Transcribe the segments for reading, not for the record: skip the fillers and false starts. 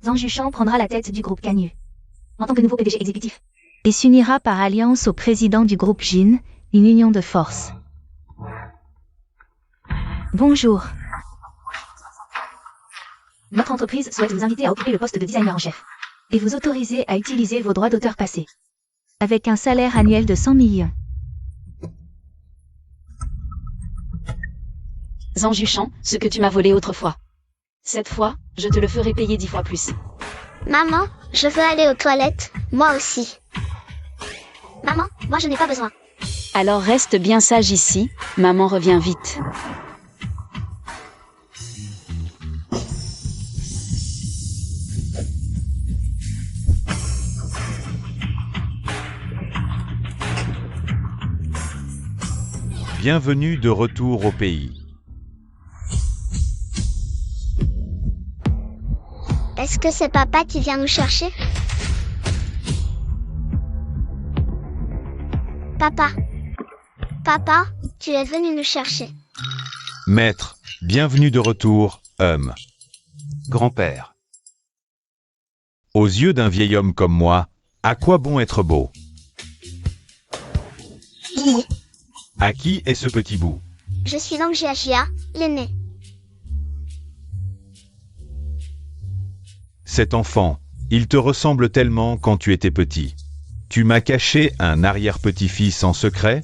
Zhang Jushan prendra la tête du groupe Canyu en tant que nouveau PDG exécutif et s'unira par alliance au président du groupe Jin, une union de force. Bonjour. Notre entreprise souhaite vous inviter à occuper le poste de designer en chef et vous autoriser à utiliser vos droits d'auteur passés avec un salaire annuel de 100 millions. Zhang Jushan, ce que tu m'as volé autrefois. Cette fois, je te le ferai payer 10 fois plus. Maman, je veux aller aux toilettes, moi aussi. Maman, moi je n'ai pas besoin. Alors reste bien sage ici, maman revient vite. Bienvenue de retour au pays. Est-ce que c'est papa qui vient nous chercher? Papa. Papa, tu es venu nous chercher. Maître, bienvenue de retour, Grand-père. Aux yeux d'un vieil homme comme moi, à quoi bon être beau? Guigui. À qui est ce petit bout? Je suis Langjia, l'aîné. Cet enfant, il te ressemble tellement quand tu étais petit. Tu m'as caché un arrière-petit-fils en secret?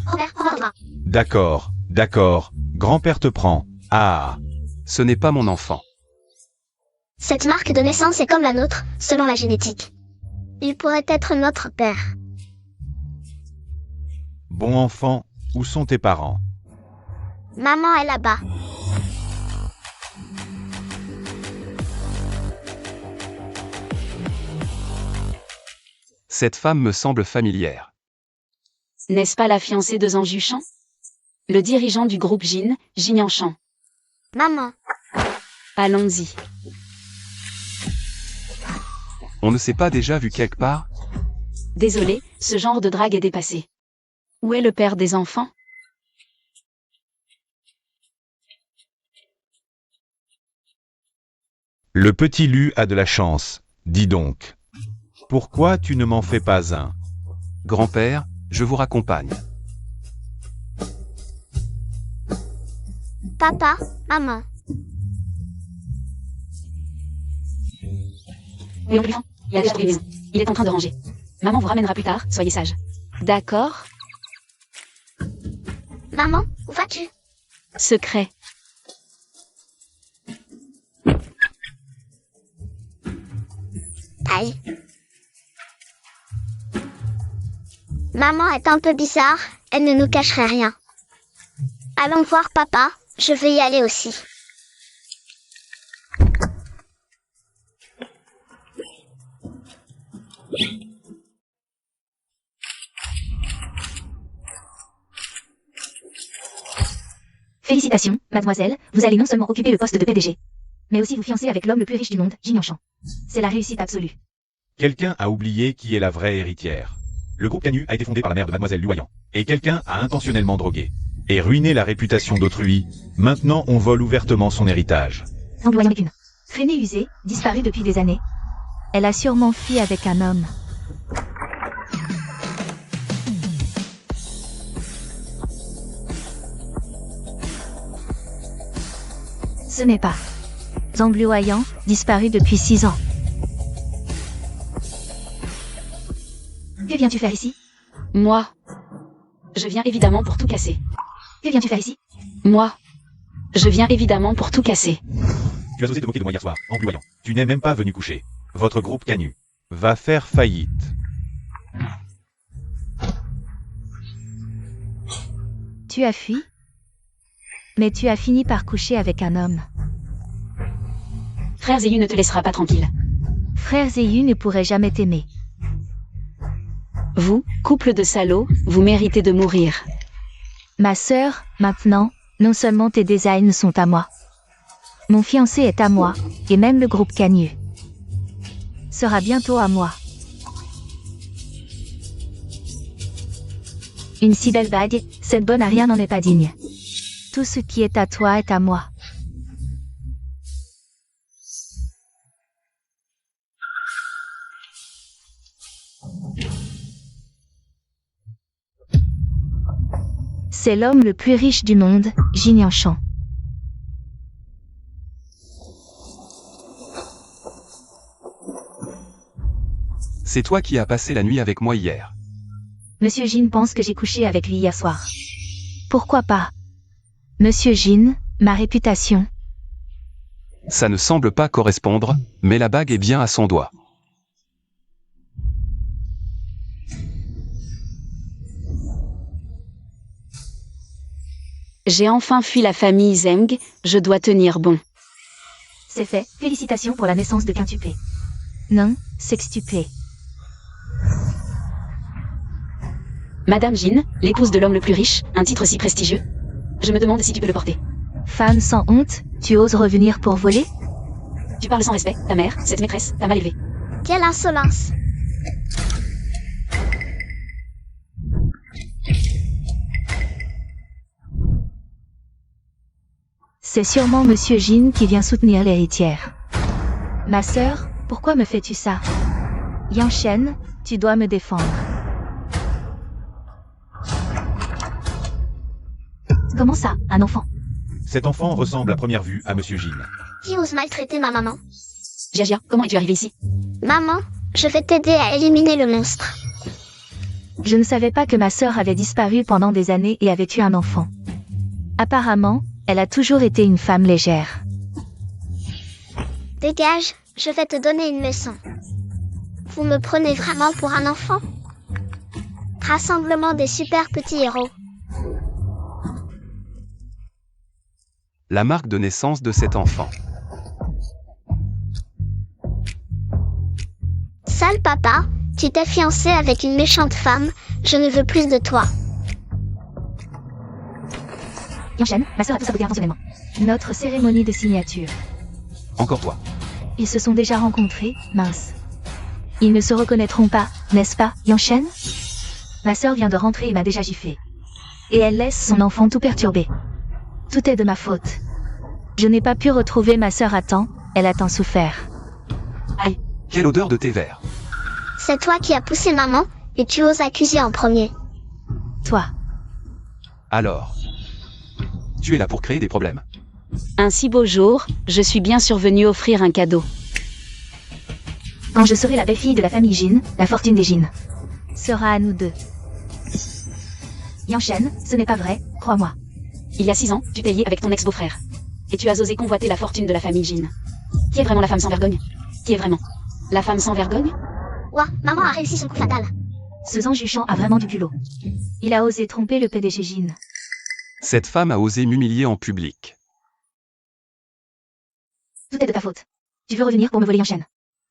Robert. D'accord, d'accord, grand-père te prend. Ah, Ce n'est pas mon enfant. Cette marque de naissance est comme la nôtre, selon la génétique. Il pourrait être notre père. bon enfant, où sont tes parents? Maman est là-bas. Cette femme me semble familière. N'est-ce pas la fiancée de Zhang Jushan? Le dirigeant du groupe Jin, Jin Yanshan. Maman. Allons-y. On ne s'est pas déjà vu quelque part? Désolé, ce genre de drague est dépassé. Où est le père des enfants? Le petit Lu a de la chance, dis donc. Pourquoi tu ne m'en fais pas un? Grand-père, je vous raccompagne. Papa, maman. Léon Blufan, il a déjà trouvé une maison. Il est en train de ranger. Maman vous ramènera plus tard, soyez sage. D'accord? Maman, où vas-tu? Secret. Aïe. Maman est un peu bizarre, elle ne nous cacherait rien. Allons voir papa, je vais y aller aussi. Félicitations, mademoiselle, vous allez non seulement occuper le poste de PDG, mais aussi vous fiancer avec l'homme le plus riche du monde, Jin Yanshan. C'est la réussite absolue. Quelqu'un a oublié qui est la vraie héritière. Le groupe Canyu a été fondé par la mère de mademoiselle Lu Wayang. Et quelqu'un a intentionnellement drogué et ruiné la réputation d'autrui. Maintenant on vole ouvertement son héritage. Zhang Wayang est une traînée usée, disparue depuis des années. Elle a sûrement fui avec un homme. Ce n'est pas Zhang Luoyang, disparu depuis 6 ans. Que viens-tu faire ici? Moi. Je viens évidemment pour tout casser. Que viens-tu faire ici? Moi. Je viens évidemment pour tout casser. Tu as osé te moquer de moi hier soir, en Lu Wayang. Tu n'es même pas venu coucher. Votre groupe Canyu va faire faillite. Tu as fui? Mais tu as fini par coucher avec un homme. Frère Zéyu ne te laissera pas tranquille. Frère Zéyu ne pourrait jamais t'aimer. Vous, couple de salauds, vous méritez de mourir. Ma sœur, maintenant, non seulement tes designs sont à moi. Mon fiancé est à moi, et même le groupe Canyu sera bientôt à moi. Une si belle bague, cette bonne à rien n'en est pas digne. Tout ce qui est à toi est à moi. C'est l'homme le plus riche du monde, Jin Yangshan. C'est toi qui as passé la nuit avec moi hier. Monsieur Jin pense que j'ai couché avec lui hier soir. Pourquoi pas? Monsieur Jin, ma réputation. Ça ne semble pas correspondre, mais la bague est bien à son doigt. J'ai enfin fui la famille Zeng, je dois tenir bon. C'est fait. Félicitations pour la naissance de quintuplé. Non, sextuplé. Madame Jin, l'épouse de l'homme le plus riche, un titre si prestigieux. Je me demande si tu peux le porter. Femme sans honte, tu oses revenir pour voler? Tu parles sans respect, ta mère, cette maîtresse, t'a mal élevé. Quelle insolence! C'est sûrement Monsieur Jin qui vient soutenir l'héritière. Ma sœur, pourquoi me fais-tu ça? Yangshan, tu dois me défendre. Comment ça, un enfant? Cet enfant ressemble à première vue à Monsieur Jin. Qui ose maltraiter ma maman? Jia, comment es-tu arrivé ici? Maman, je vais t'aider à éliminer le monstre. Je ne savais pas que ma sœur avait disparu pendant des années et avait eu un enfant. Apparemment, elle a toujours été une femme légère. Dégage, je vais te donner une leçon. Vous me prenez vraiment pour un enfant? Rassemblement des super petits héros. La marque de naissance de cet enfant. Sale papa, tu t'es fiancé avec une méchante femme, je ne veux plus de toi. Yangshan, ma sœur a tout saboté intentionnellement. Notre cérémonie de signature. Encore toi. Ils se sont déjà rencontrés, mince. Ils ne se reconnaîtront pas, n'est-ce pas, Yangshan? Ma sœur vient de rentrer et m'a déjà giflé. Et elle laisse son enfant tout perturbé. Tout est de ma faute. Je n'ai pas pu retrouver ma sœur à temps, elle a tant souffert. Aïe. Quelle odeur de thé vert. C'est toi qui as poussé maman, et tu oses accuser en premier. Toi. Alors. Tu es là pour créer des problèmes. Un si beau jour, je suis bien survenue offrir un cadeau. Quand je serai la belle-fille de la famille Jin, la fortune des Jin Sera à nous deux. Yangshan, ce n'est pas vrai, crois-moi. Il y a 6 ans, tu t'es lié avec ton ex-beau-frère. Et tu as osé convoiter la fortune de la famille Jin. Qui est vraiment la femme sans vergogne? Qui est vraiment la femme sans vergogne? Ouah, maman a réussi son coup fatal. Ce Zhang Yuchang a vraiment du culot. Il a osé tromper le PDG Jin. Cette femme a osé m'humilier en public. Tout est de ta faute. Tu veux revenir pour me voler Yangshan?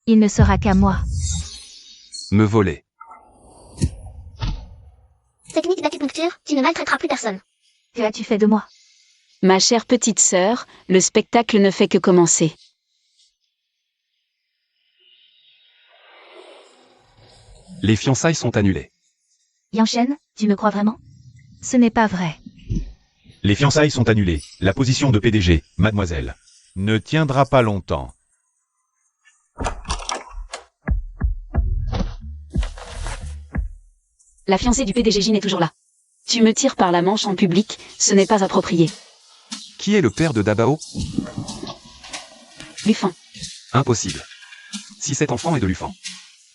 Il ne sera qu'à moi. Me voler. Technique d'acupuncture, tu ne maltraiteras plus personne. Que as-tu fait de moi? Ma chère petite sœur, le spectacle ne fait que commencer. Les fiançailles sont annulées. Yangshan, tu me crois vraiment? Ce n'est pas vrai. Les fiançailles sont annulées. La position de PDG, mademoiselle, ne tiendra pas longtemps. La fiancée du PDG Jin est toujours là. Tu me tires par la manche en public, ce n'est pas approprié. Qui est le père de Dabao? Lufan. Impossible. Si cet enfant est de Lufan,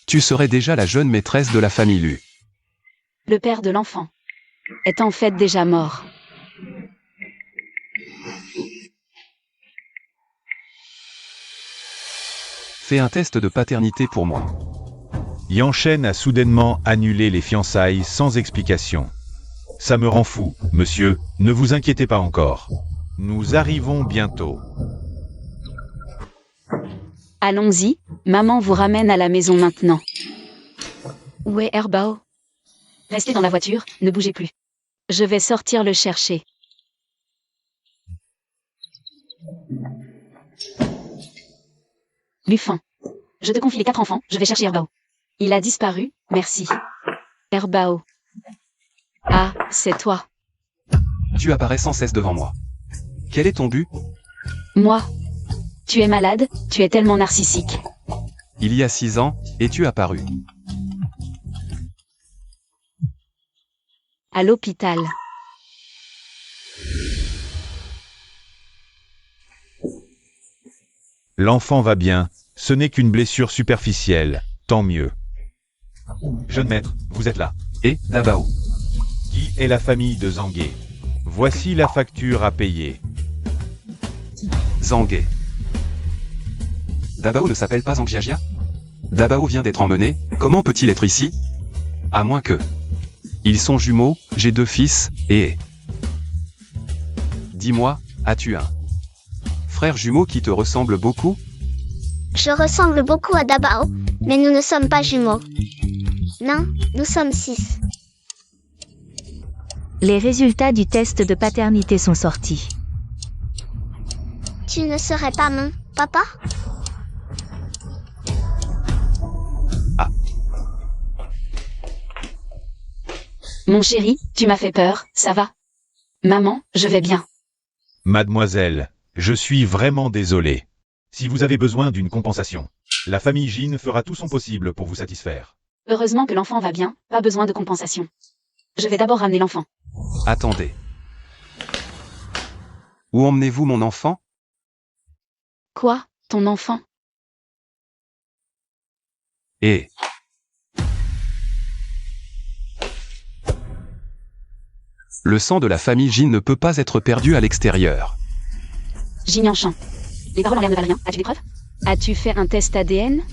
tu serais déjà la jeune maîtresse de la famille Lu. Le père de l'enfant est en fait déjà mort. Fais un test de paternité pour moi. Yangshan a soudainement annulé les fiançailles sans explication. Ça me rend fou, monsieur, ne vous inquiétez pas encore. Nous arrivons bientôt. Allons-y, maman vous ramène à la maison maintenant. Où est Herbao? Restez dans la voiture, ne bougez plus. Je vais sortir le chercher. Lufan. Je te confie les 4 enfants, je vais chercher Herbao. Il a disparu, merci. Herbao. Ah, c'est toi. Tu apparais sans cesse devant moi. Quel est ton but? Moi. Tu es malade, tu es tellement narcissique. Il y a 6 ans, es-tu apparu? À l'hôpital. L'enfant va bien, ce n'est qu'une blessure superficielle, tant mieux. Jeune maître, vous êtes là. Et, Dabao. Qui est la famille de Zangué? Voici la facture à payer. Zangué. Dabao ne s'appelle pas Zangjiajia? Dabao vient d'être emmené, comment peut-il être ici? À moins que... Ils sont jumeaux, j'ai 2 fils, et... Dis-moi, as-tu un frère jumeau qui te ressemble beaucoup? Je ressemble beaucoup à Dabao, mais nous ne sommes pas jumeaux. Non, nous sommes 6. Les résultats du test de paternité sont sortis. Tu ne serais pas mon papa? Mon chéri, tu m'as fait peur, ça va? Maman, je vais bien. Mademoiselle, je suis vraiment désolé. Si vous avez besoin d'une compensation, la famille Jin fera tout son possible pour vous satisfaire. Heureusement que l'enfant va bien, pas besoin de compensation. Je vais d'abord ramener l'enfant. Attendez. Où emmenez-vous mon enfant? Quoi, ton enfant? Et... Le sang de la famille Jin ne peut pas être perdu à l'extérieur. Jin Yanshan. Les paroles en l'air ne valent rien, as-tu des preuves? As-tu fait un test ADN?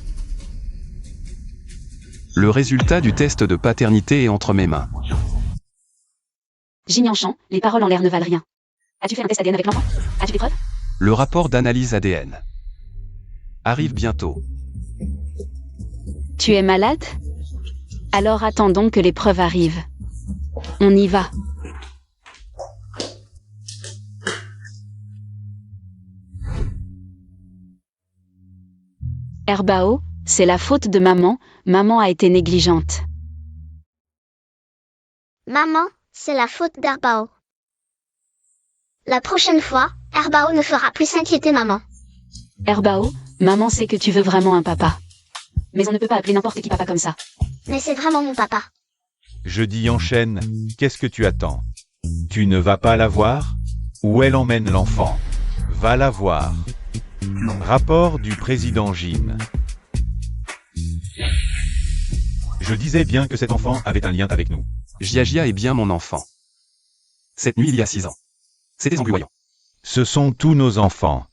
Le résultat du test de paternité est entre mes mains. Jin Yanshan, les paroles en l'air ne valent rien. As-tu fait un test ADN avec l'enfant? As-tu des preuves? Le rapport d'analyse ADN arrive bientôt. Tu es malade? Alors attendons que les preuves arrivent. On y va. Herbao, c'est la faute de maman, maman a été négligente. Maman, c'est la faute d'Herbao. La prochaine fois, Herbao ne fera plus s'inquiéter maman. Herbao, maman sait que tu veux vraiment un papa. Mais on ne peut pas appeler n'importe qui papa comme ça. Mais c'est vraiment mon papa. Je dis enchaîne, qu'est-ce que tu attends? Tu ne vas pas la voir? Où elle emmène l'enfant? Va la voir. Rapport du président Jin. Je disais bien que cet enfant avait un lien avec nous. Jiajia est bien mon enfant. Cette nuit il y a 6 ans. C'était Zangguoyang. Ce sont tous nos enfants.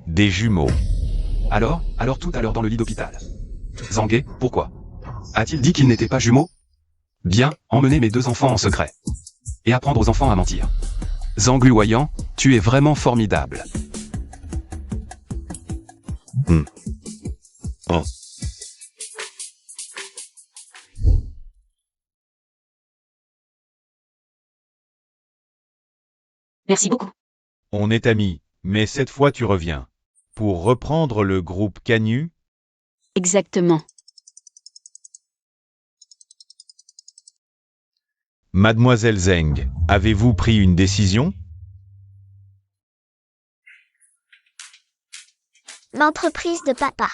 Des jumeaux. Alors tout à l'heure dans le lit d'hôpital. Zangué, pourquoi? A-t-il dit qu'ils n'étaient pas jumeaux? Bien, emmener mes 2 enfants en secret. Et apprendre aux enfants à mentir. Zangguoyang, tu es vraiment formidable. Merci beaucoup. On est amis, mais cette fois tu reviens. Pour reprendre le groupe Canyu? Exactement. Mademoiselle Zeng, avez-vous pris une décision? L'entreprise de papa.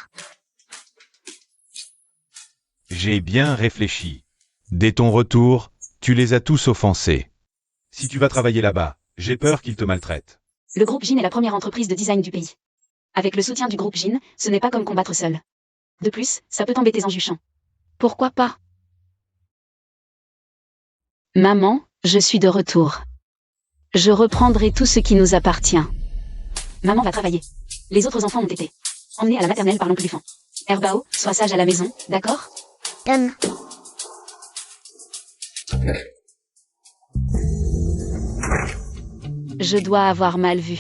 J'ai bien réfléchi. Dès ton retour, tu les as tous offensés. Si tu vas travailler là-bas, j'ai peur qu'ils te maltraitent. Le groupe Jin est la première entreprise de design du pays. Avec le soutien du groupe Jin, ce n'est pas comme combattre seul. De plus, ça peut embêter Zangjuchan. Pourquoi pas? Maman, je suis de retour. Je reprendrai tout ce qui nous appartient. Maman va travailler. Les autres enfants ont été emmenés à la maternelle par l'oncle Lufan. Herbao, sois sage à la maison, d'accord? Je dois avoir mal vu.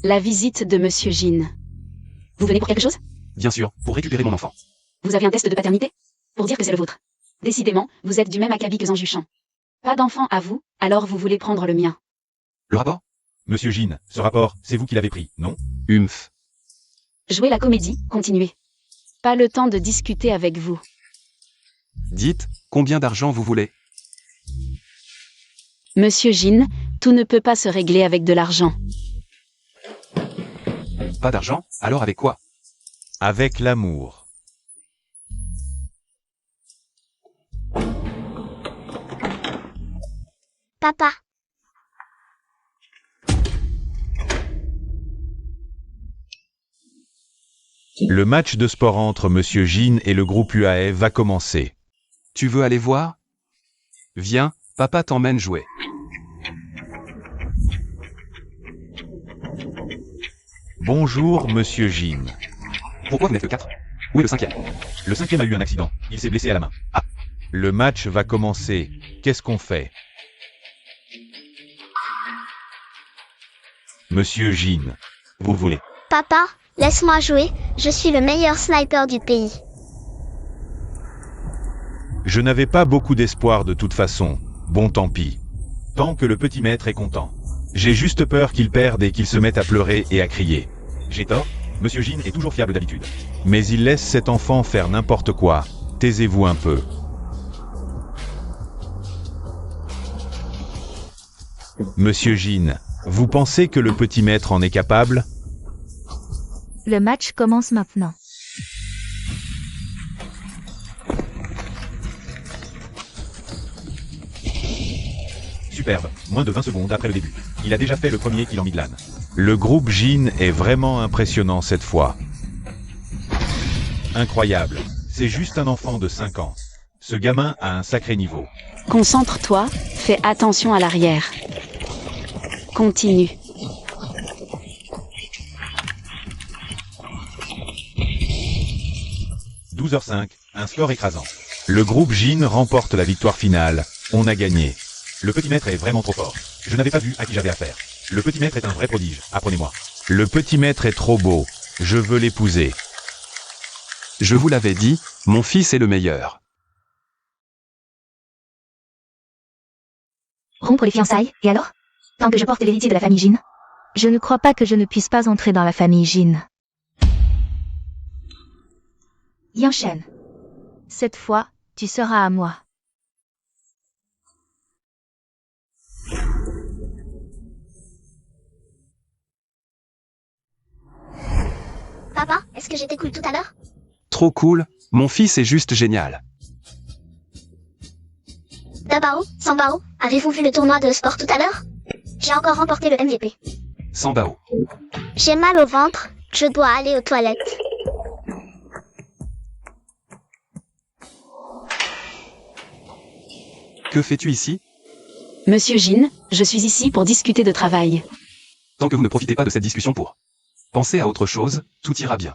La visite de Monsieur Jin. Vous venez pour quelque chose? Bien sûr, pour récupérer mon enfant. Vous avez un test de paternité? Pour dire que c'est le vôtre. Décidément, vous êtes du même acabit que Zangjuchan. Pas d'enfant à vous, alors vous voulez prendre le mien. Le rapport? Monsieur Jin, ce rapport, c'est vous qui l'avez pris, non? Humph. Jouez la comédie, continuez. Pas le temps de discuter avec vous. Dites, combien d'argent vous voulez? Monsieur Jin, tout ne peut pas se régler avec de l'argent. Pas d'argent? Alors avec quoi? Avec l'amour. Papa. Le match de sport entre Monsieur Jin et le groupe UAE va commencer. Tu veux aller voir? Viens, papa t'emmène jouer. Bonjour, Monsieur Jin. Pourquoi vous n'êtes que 4? Où est le 5e? Le 5e a eu un accident. Il s'est blessé à la main. Ah. Le match va commencer. Qu'est-ce qu'on fait? Monsieur Jin. Vous voulez? Papa, laisse-moi jouer, je suis le meilleur sniper du pays. Je n'avais pas beaucoup d'espoir de toute façon. Bon, tant pis. Tant que le petit maître est content. J'ai juste peur qu'il perde et qu'il se mette à pleurer et à crier. J'ai tort? Monsieur Jin est toujours fiable d'habitude. Mais il laisse cet enfant faire n'importe quoi. Taisez-vous un peu. Monsieur Jin, vous pensez que le petit maître en est capable? Le match commence maintenant. Superbe. Moins de 20 secondes après le début. Il a déjà fait le premier kill en mid lane. Le groupe Jin est vraiment impressionnant cette fois. Incroyable. C'est juste un enfant de 5 ans. Ce gamin a un sacré niveau. Concentre-toi, fais attention à l'arrière. Continue. « 12h05, un score écrasant. Le groupe Jin remporte la victoire finale. On a gagné. Le petit maître est vraiment trop fort. Je n'avais pas vu à qui j'avais affaire. Le petit maître est un vrai prodige, apprenez-moi. Le petit maître est trop beau. Je veux l'épouser. Je vous l'avais dit, mon fils est le meilleur. Rompre les fiançailles, et alors? Tant que je porte l'héritier de la famille Jin. Je ne crois pas que je ne puisse pas entrer dans la famille Jin. Yanshen. Cette fois, tu seras à moi. Papa, est-ce que j'étais cool tout à l'heure? Trop cool, mon fils est juste génial. Dabao, Sambao, avez-vous vu le tournoi de sport tout à l'heure? J'ai encore remporté le MVP. Sambao. J'ai mal au ventre, je dois aller aux toilettes. Que fais-tu ici? Monsieur Jin, je suis ici pour discuter de travail. Tant que vous ne profitez pas de cette discussion pour penser à autre chose, tout ira bien.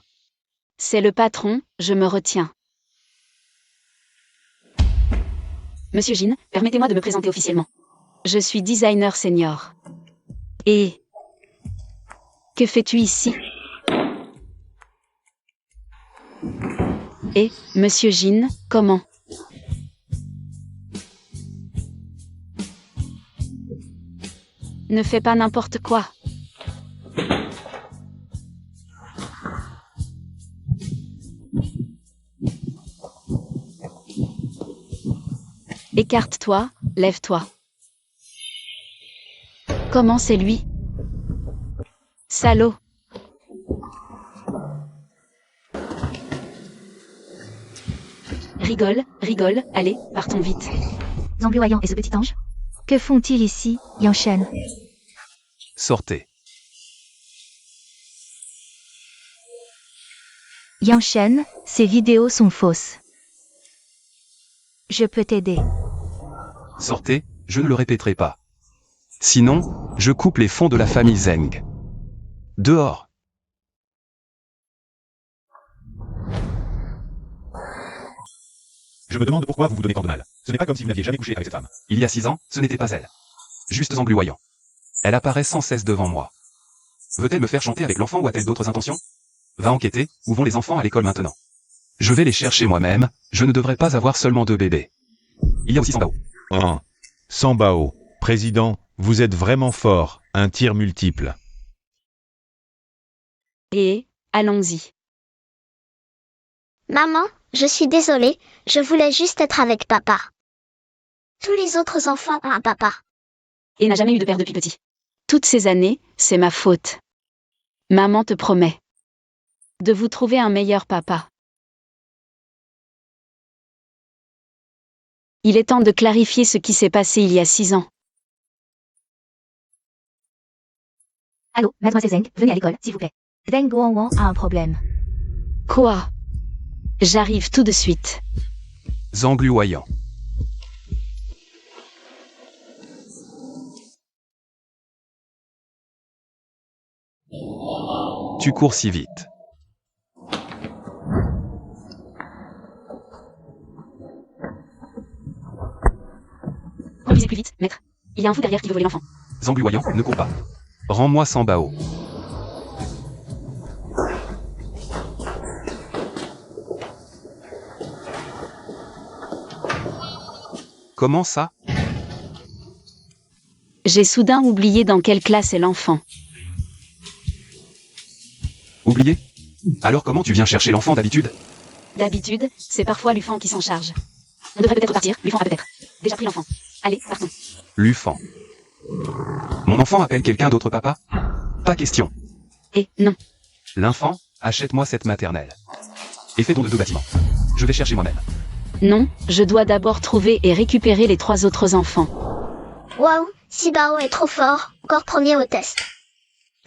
C'est le patron, je me retiens. Monsieur Jin, permettez-moi de me présenter officiellement. Je suis designer senior. Et... que fais-tu ici? Et, Monsieur Jin, comment? Ne fais pas n'importe quoi. Écarte-toi, lève-toi. Comment c'est lui? Salaud. Rigole, rigole, allez, partons vite. Zangluoyant et ce petit ange? Que font-ils ici, Yanshen? Sortez. Yanshen, ces vidéos sont fausses. Je peux t'aider. Sortez, je ne le répéterai pas. Sinon, je coupe les fonds de la famille Zeng. Dehors. Je me demande pourquoi vous vous donnez tant de mal. Ce n'est pas comme si vous n'aviez jamais couché avec cette femme. Il y a 6 ans, ce n'était pas elle. Juste engluoyant. Elle apparaît sans cesse devant moi. Veut-elle me faire chanter avec l'enfant ou a-t-elle d'autres intentions? Va enquêter, où vont les enfants à l'école maintenant? Je vais les chercher moi-même, je ne devrais pas avoir seulement 2 bébés. Il y a aussi Sambao. Oh. Sambao, président, vous êtes vraiment fort, un tir multiple. Et, allons-y. Maman, je suis désolée, je voulais juste être avec papa. Tous les autres enfants ont un papa. Et n'a jamais eu de père depuis petit. Toutes ces années, c'est ma faute. Maman te promet de vous trouver un meilleur papa. Il est temps de clarifier ce qui s'est passé il y a 6 ans. Allô, mademoiselle Zeng, venez à l'école, s'il vous plaît. Zeng Guangwang a un problème. Quoi? J'arrive tout de suite. Zhang Luoyang. Tu cours si vite. Conduisez plus vite, maître. Il y a un fou derrière qui veut voler l'enfant. Zhang Luoyang, ne cours pas. Rends-moi Sambao. Comment ça? J'ai soudain oublié dans quelle classe est l'enfant. Oublié? Alors comment tu viens chercher l'enfant d'habitude? D'habitude, c'est parfois Lufan qui s'en charge. On devrait peut-être partir, Lufan a peut-être déjà pris l'enfant. Allez, partons. Lufan. Mon enfant appelle quelqu'un d'autre papa? Pas question. Et non. L'enfant, achète-moi cette maternelle. Et fais don de 2 bâtiments. Je vais chercher moi-même. Non, je dois d'abord trouver et récupérer les 3 autres enfants. Waouh, Sibao est trop fort, encore premier au test.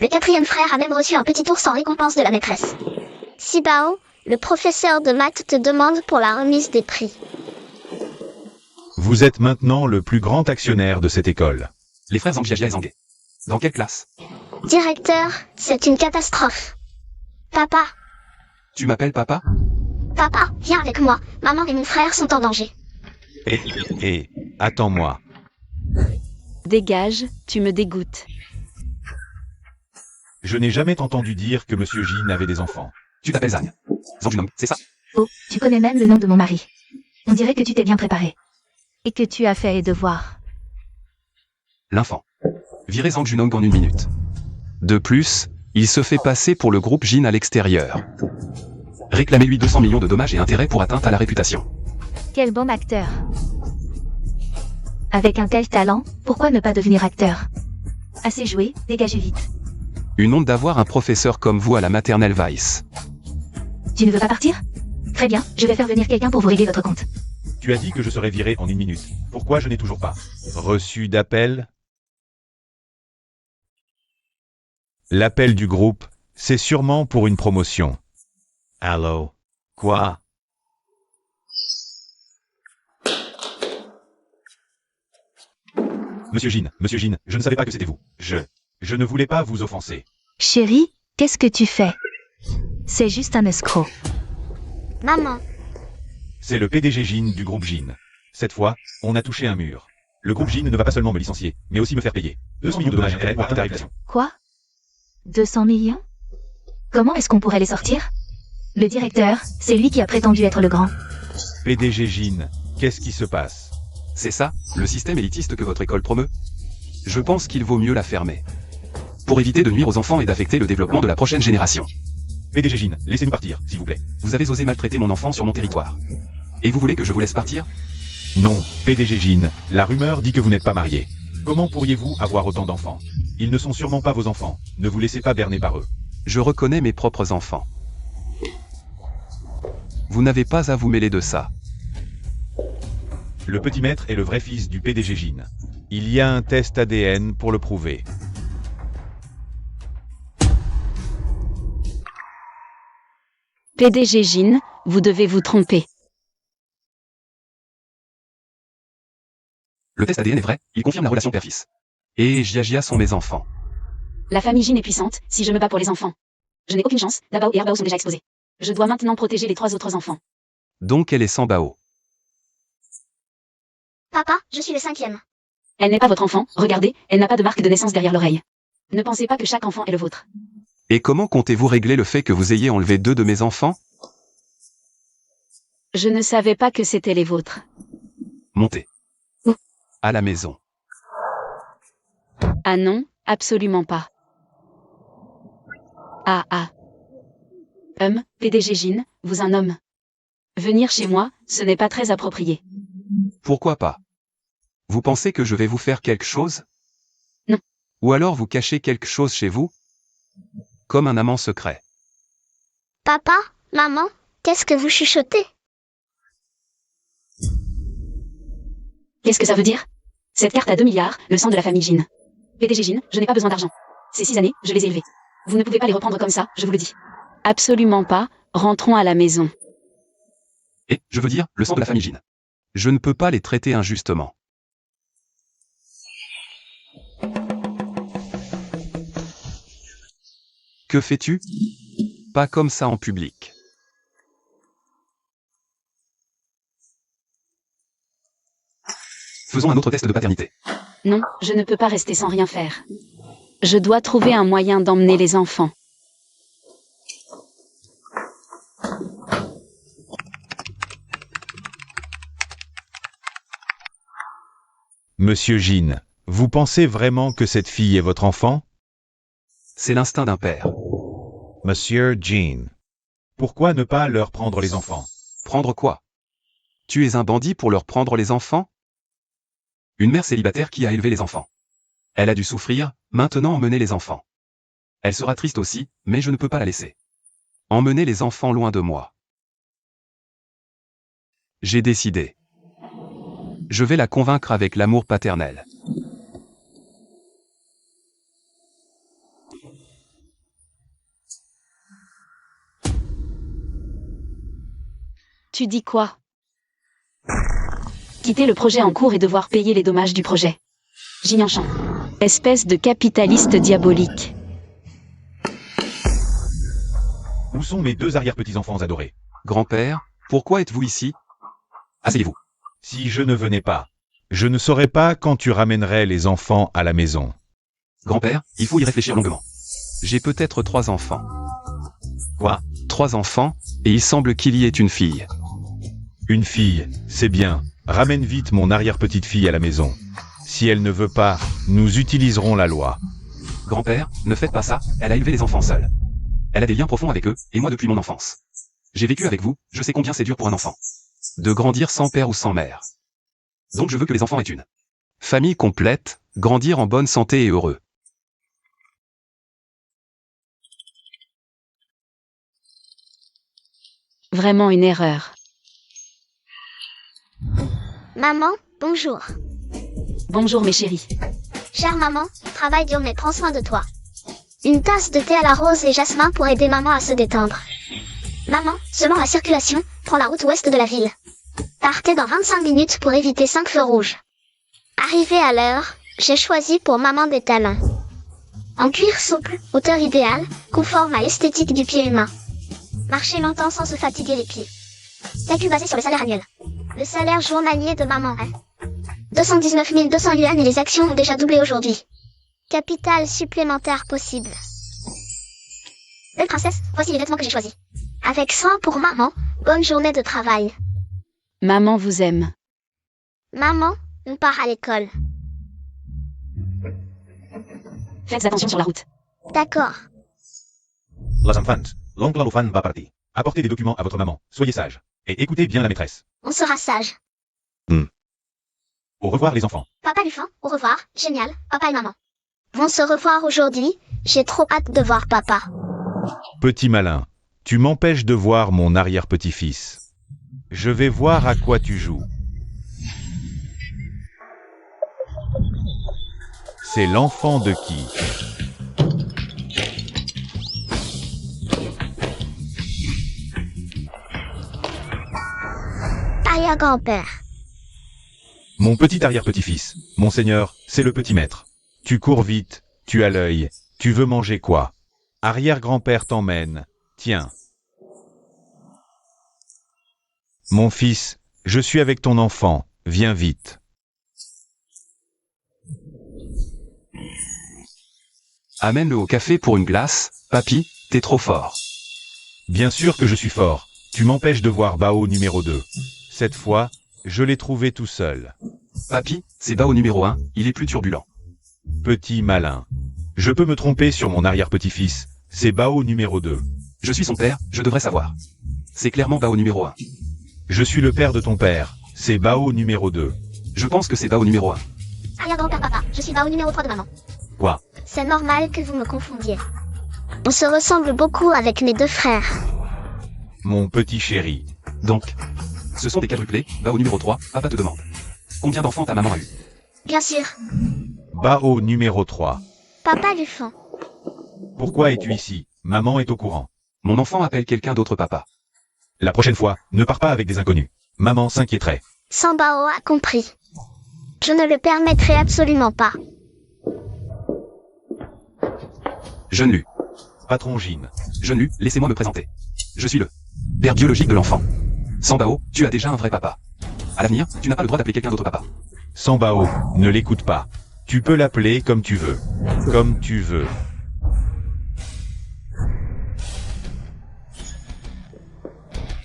Le 4e frère a même reçu un petit ours en récompense de la maîtresse. Sibao, le professeur de maths te demande pour la remise des prix. Vous êtes maintenant le plus grand actionnaire de cette école. Les frères Zhang et Zhang. Dans quelle classe? Directeur, c'est une catastrophe. Papa, Tu m'appelles papa? papa, viens avec moi. Maman et mon frère sont en danger. Et, attends-moi. Dégage, tu me dégoûtes. Je n'ai jamais entendu dire que Monsieur Jin avait des enfants. Tu t'appelles Zhang. Zhang Junong, c'est ça? Oh, tu connais même le nom de mon mari. On dirait que tu t'es bien préparé. Et que tu as fait les devoirs. L'enfant. Virez Zhang Junong en 1 minute. De plus, il se fait passer pour le groupe Jin à l'extérieur. Réclamez-lui 200 millions de dommages et intérêts pour atteinte à la réputation. Quel bon acteur. Avec un tel talent, pourquoi ne pas devenir acteur? Assez joué, dégagez vite. Une honte d'avoir un professeur comme vous à la maternelle Vice. Tu ne veux pas partir? Très bien, je vais faire venir quelqu'un pour vous régler votre compte. Tu as dit que je serais viré en 1 minute. Pourquoi je n'ai toujours pas reçu d'appel? L'appel du groupe, c'est sûrement pour une promotion. Allô? Quoi? Monsieur Jin, je ne savais pas que c'était vous. Je ne voulais pas vous offenser. Chérie, qu'est-ce que tu fais? C'est juste un escroc. Maman, C'est le PDG Jin du groupe Jin. Cette fois, on a touché un mur. Le groupe Jin ne va pas seulement me licencier, mais aussi me faire payer 200 millions de dommages et intérêts pour atteinte à la réputation. Quoi? 200 millions? Comment est-ce qu'on pourrait les sortir? Le directeur, c'est lui qui a prétendu être le grand. PDG Jin, qu'est-ce qui se passe? C'est ça, le système élitiste que votre école promeut? Je pense qu'il vaut mieux la fermer. Pour éviter de nuire aux enfants et d'affecter le développement de la prochaine génération. PDG Jin, laissez-nous partir, s'il vous plaît. Vous avez osé maltraiter mon enfant sur mon territoire. Et vous voulez que je vous laisse partir? Non, PDG Jin, la rumeur dit que vous n'êtes pas marié. Comment pourriez-vous avoir autant d'enfants? Ils ne sont sûrement pas vos enfants. Ne vous laissez pas berner par eux. Je reconnais mes propres enfants. Vous n'avez pas à vous mêler de ça. Le petit maître est le vrai fils du PDG Jin. Il y a un test ADN pour le prouver. PDG Jin, vous devez vous tromper. Le test ADN est vrai, il confirme la relation père-fils. Et Jia sont mes enfants. La famille Jin est puissante, si je me bats pour les enfants. Je n'ai aucune chance, Dabao et Erbao sont déjà exposés. Je dois maintenant protéger les 3 autres enfants. Donc elle est Sambao. papa, je suis le 5e. Elle n'est pas votre enfant, regardez, elle n'a pas de marque de naissance derrière l'oreille. Ne pensez pas que chaque enfant est le vôtre. Et comment comptez-vous régler le fait que vous ayez enlevé 2 de mes enfants? Je ne savais pas que c'était les vôtres. Montez. Où? À la maison. Ah non, absolument pas. Ah. PDG Jin, vous un homme. Venir chez moi, ce n'est pas très approprié. Pourquoi pas? Vous pensez que je vais vous faire quelque chose? Non. Ou alors vous cachez quelque chose chez vous? Comme un amant secret. Papa, maman, qu'est-ce que vous chuchotez? Qu'est-ce que ça veut dire? Cette carte a 2 milliards, le sang de la famille Jin. PDG Jin, je n'ai pas besoin d'argent. Ces 6 années, je les ai élevés. Vous ne pouvez pas les reprendre comme ça, je vous le dis. Absolument pas, rentrons à la maison. Et, je veux dire, le sang de la famille Jin. Je ne peux pas les traiter injustement. Que fais-tu? Pas comme ça en public. Faisons un autre test de paternité. Non, je ne peux pas rester sans rien faire. Je dois trouver un moyen d'emmener les enfants. Monsieur Jin, vous pensez vraiment que cette fille est votre enfant? C'est l'instinct d'un père. Monsieur Jin, pourquoi ne pas leur prendre les enfants? Prendre quoi? Tu es un bandit pour leur prendre les enfants? Une mère célibataire qui a élevé les enfants. Elle a dû souffrir, maintenant emmener les enfants. Elle sera triste aussi, mais je ne peux pas la laisser. Emmener les enfants loin de moi. J'ai décidé. Je vais la convaincre avec l'amour paternel. Tu dis quoi? Quitter le projet en cours et devoir payer les dommages du projet. Jin Yangshan. Espèce de capitaliste diabolique. Où sont mes deux arrière-petits-enfants adorés? Grand-père, pourquoi êtes-vous ici? Asseyez-vous. Si je ne venais pas, je ne saurais pas quand tu ramènerais les enfants à la maison. Grand-père, il faut y réfléchir longuement. J'ai peut-être 3 enfants. Quoi? 3 enfants, et il semble qu'il y ait une fille. Une fille, c'est bien. Ramène vite mon arrière-petite-fille à la maison. Si elle ne veut pas, nous utiliserons la loi. Grand-père, ne faites pas ça, elle a élevé les enfants seule. Elle a des liens profonds avec eux, et moi depuis mon enfance. J'ai vécu avec vous, je sais combien c'est dur pour un enfant. De grandir sans père ou sans mère. Donc je veux que les enfants aient une famille complète, grandir en bonne santé et heureux. Vraiment une erreur. Maman, bonjour. Bonjour mes chéris. Chère maman, travail dur mais prends soin de toi. Une tasse de thé à la rose et jasmin pour aider maman à se détendre. Maman, selon la circulation, prends la route ouest de la ville. Partez dans 25 minutes pour éviter 5 feux rouges. Arrivé à l'heure, j'ai choisi pour maman des talons. En cuir souple, hauteur idéale, conforme à l'esthétique du pied humain. Marchez longtemps sans se fatiguer les pieds. Calcul basé sur le salaire annuel. Le salaire journalier de maman est 219 200 yuan et les actions ont déjà doublé aujourd'hui. Capital supplémentaire possible. Belle princesse, voici les vêtements que j'ai choisis. Avec soin pour maman, bonne journée de travail. Maman vous aime. Maman, on part à l'école. Faites attention sur la route. D'accord. Les enfants, l'oncle Lufan va partir. Apportez des documents à votre maman, soyez sages. Et écoutez bien la maîtresse. On sera sage. Au revoir les enfants. Papa Lufin, au revoir, génial, papa et maman. Vont se revoir aujourd'hui, j'ai trop hâte de voir papa. Petit malin, tu m'empêches de voir mon arrière-petit-fils. Je vais voir à quoi tu joues. C'est l'enfant de qui? Arrière-grand-père. Mon petit arrière-petit-fils. Monseigneur, c'est le petit maître. Tu cours vite, tu as l'œil. Tu veux manger quoi? Arrière-grand-père t'emmène. Tiens. Mon fils, je suis avec ton enfant. Viens vite. Amène-le au café pour une glace, papy, t'es trop fort. Bien sûr que je suis fort. Tu m'empêches de voir Bao numéro 2. Cette fois, je l'ai trouvé tout seul. Papy, c'est Bao numéro 1, il est plus turbulent. Petit malin. Je peux me tromper sur mon arrière-petit-fils. C'est Bao numéro 2. Je suis son père, je devrais savoir. C'est clairement Bao numéro 1. Je suis le père de ton père. C'est Bao numéro 2. Je pense que c'est Bao numéro 1. Arrière-grand-père papa, je suis Bao numéro 3 de maman. Quoi? C'est normal que vous me confondiez. On se ressemble beaucoup avec mes 2 frères. Mon petit chéri. Donc, ce sont des quadruplés, Bao numéro 3, papa te demande. Combien d'enfants ta maman a eu? Bien sûr. Bao numéro 3. Papa Lufin. Pourquoi es-tu ici? Maman est au courant. Mon enfant appelle quelqu'un d'autre papa. La prochaine fois, ne pars pas avec des inconnus. Maman s'inquiéterait. Sambao a compris. Je ne le permettrai absolument pas. Jeune Lu. Patron Jin. Jeune Lu, laissez-moi me présenter. Je suis le père biologique de l'enfant. Sambao, tu as déjà un vrai papa. À l'avenir, tu n'as pas le droit d'appeler quelqu'un d'autre papa. Sambao, ne l'écoute pas. Tu peux l'appeler comme tu veux. Comme tu veux.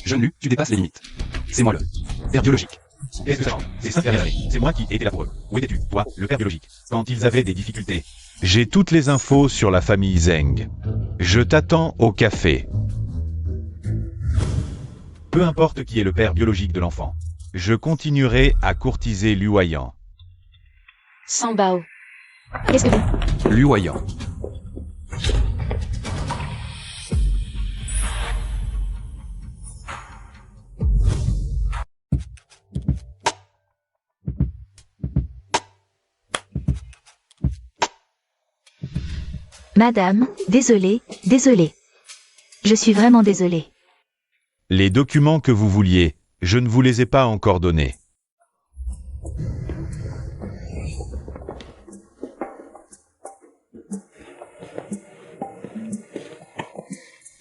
Jeune Lu, tu dépasses les limites. C'est moi le père biologique. Qu'est-ce que ça change? Ces 5 dernières années, c'est moi qui étais là pour eux. Où étais-tu, toi, le père biologique, quand ils avaient des difficultés? J'ai toutes les infos sur la famille Zeng. Je t'attends au café. Peu importe qui est le père biologique de l'enfant. Je continuerai à courtiser Liu Huayan. Sambao. Qu'est-ce que vous... Liu Huayan. Madame, désolé. Je suis vraiment désolé. Les documents que vous vouliez, je ne vous les ai pas encore donnés.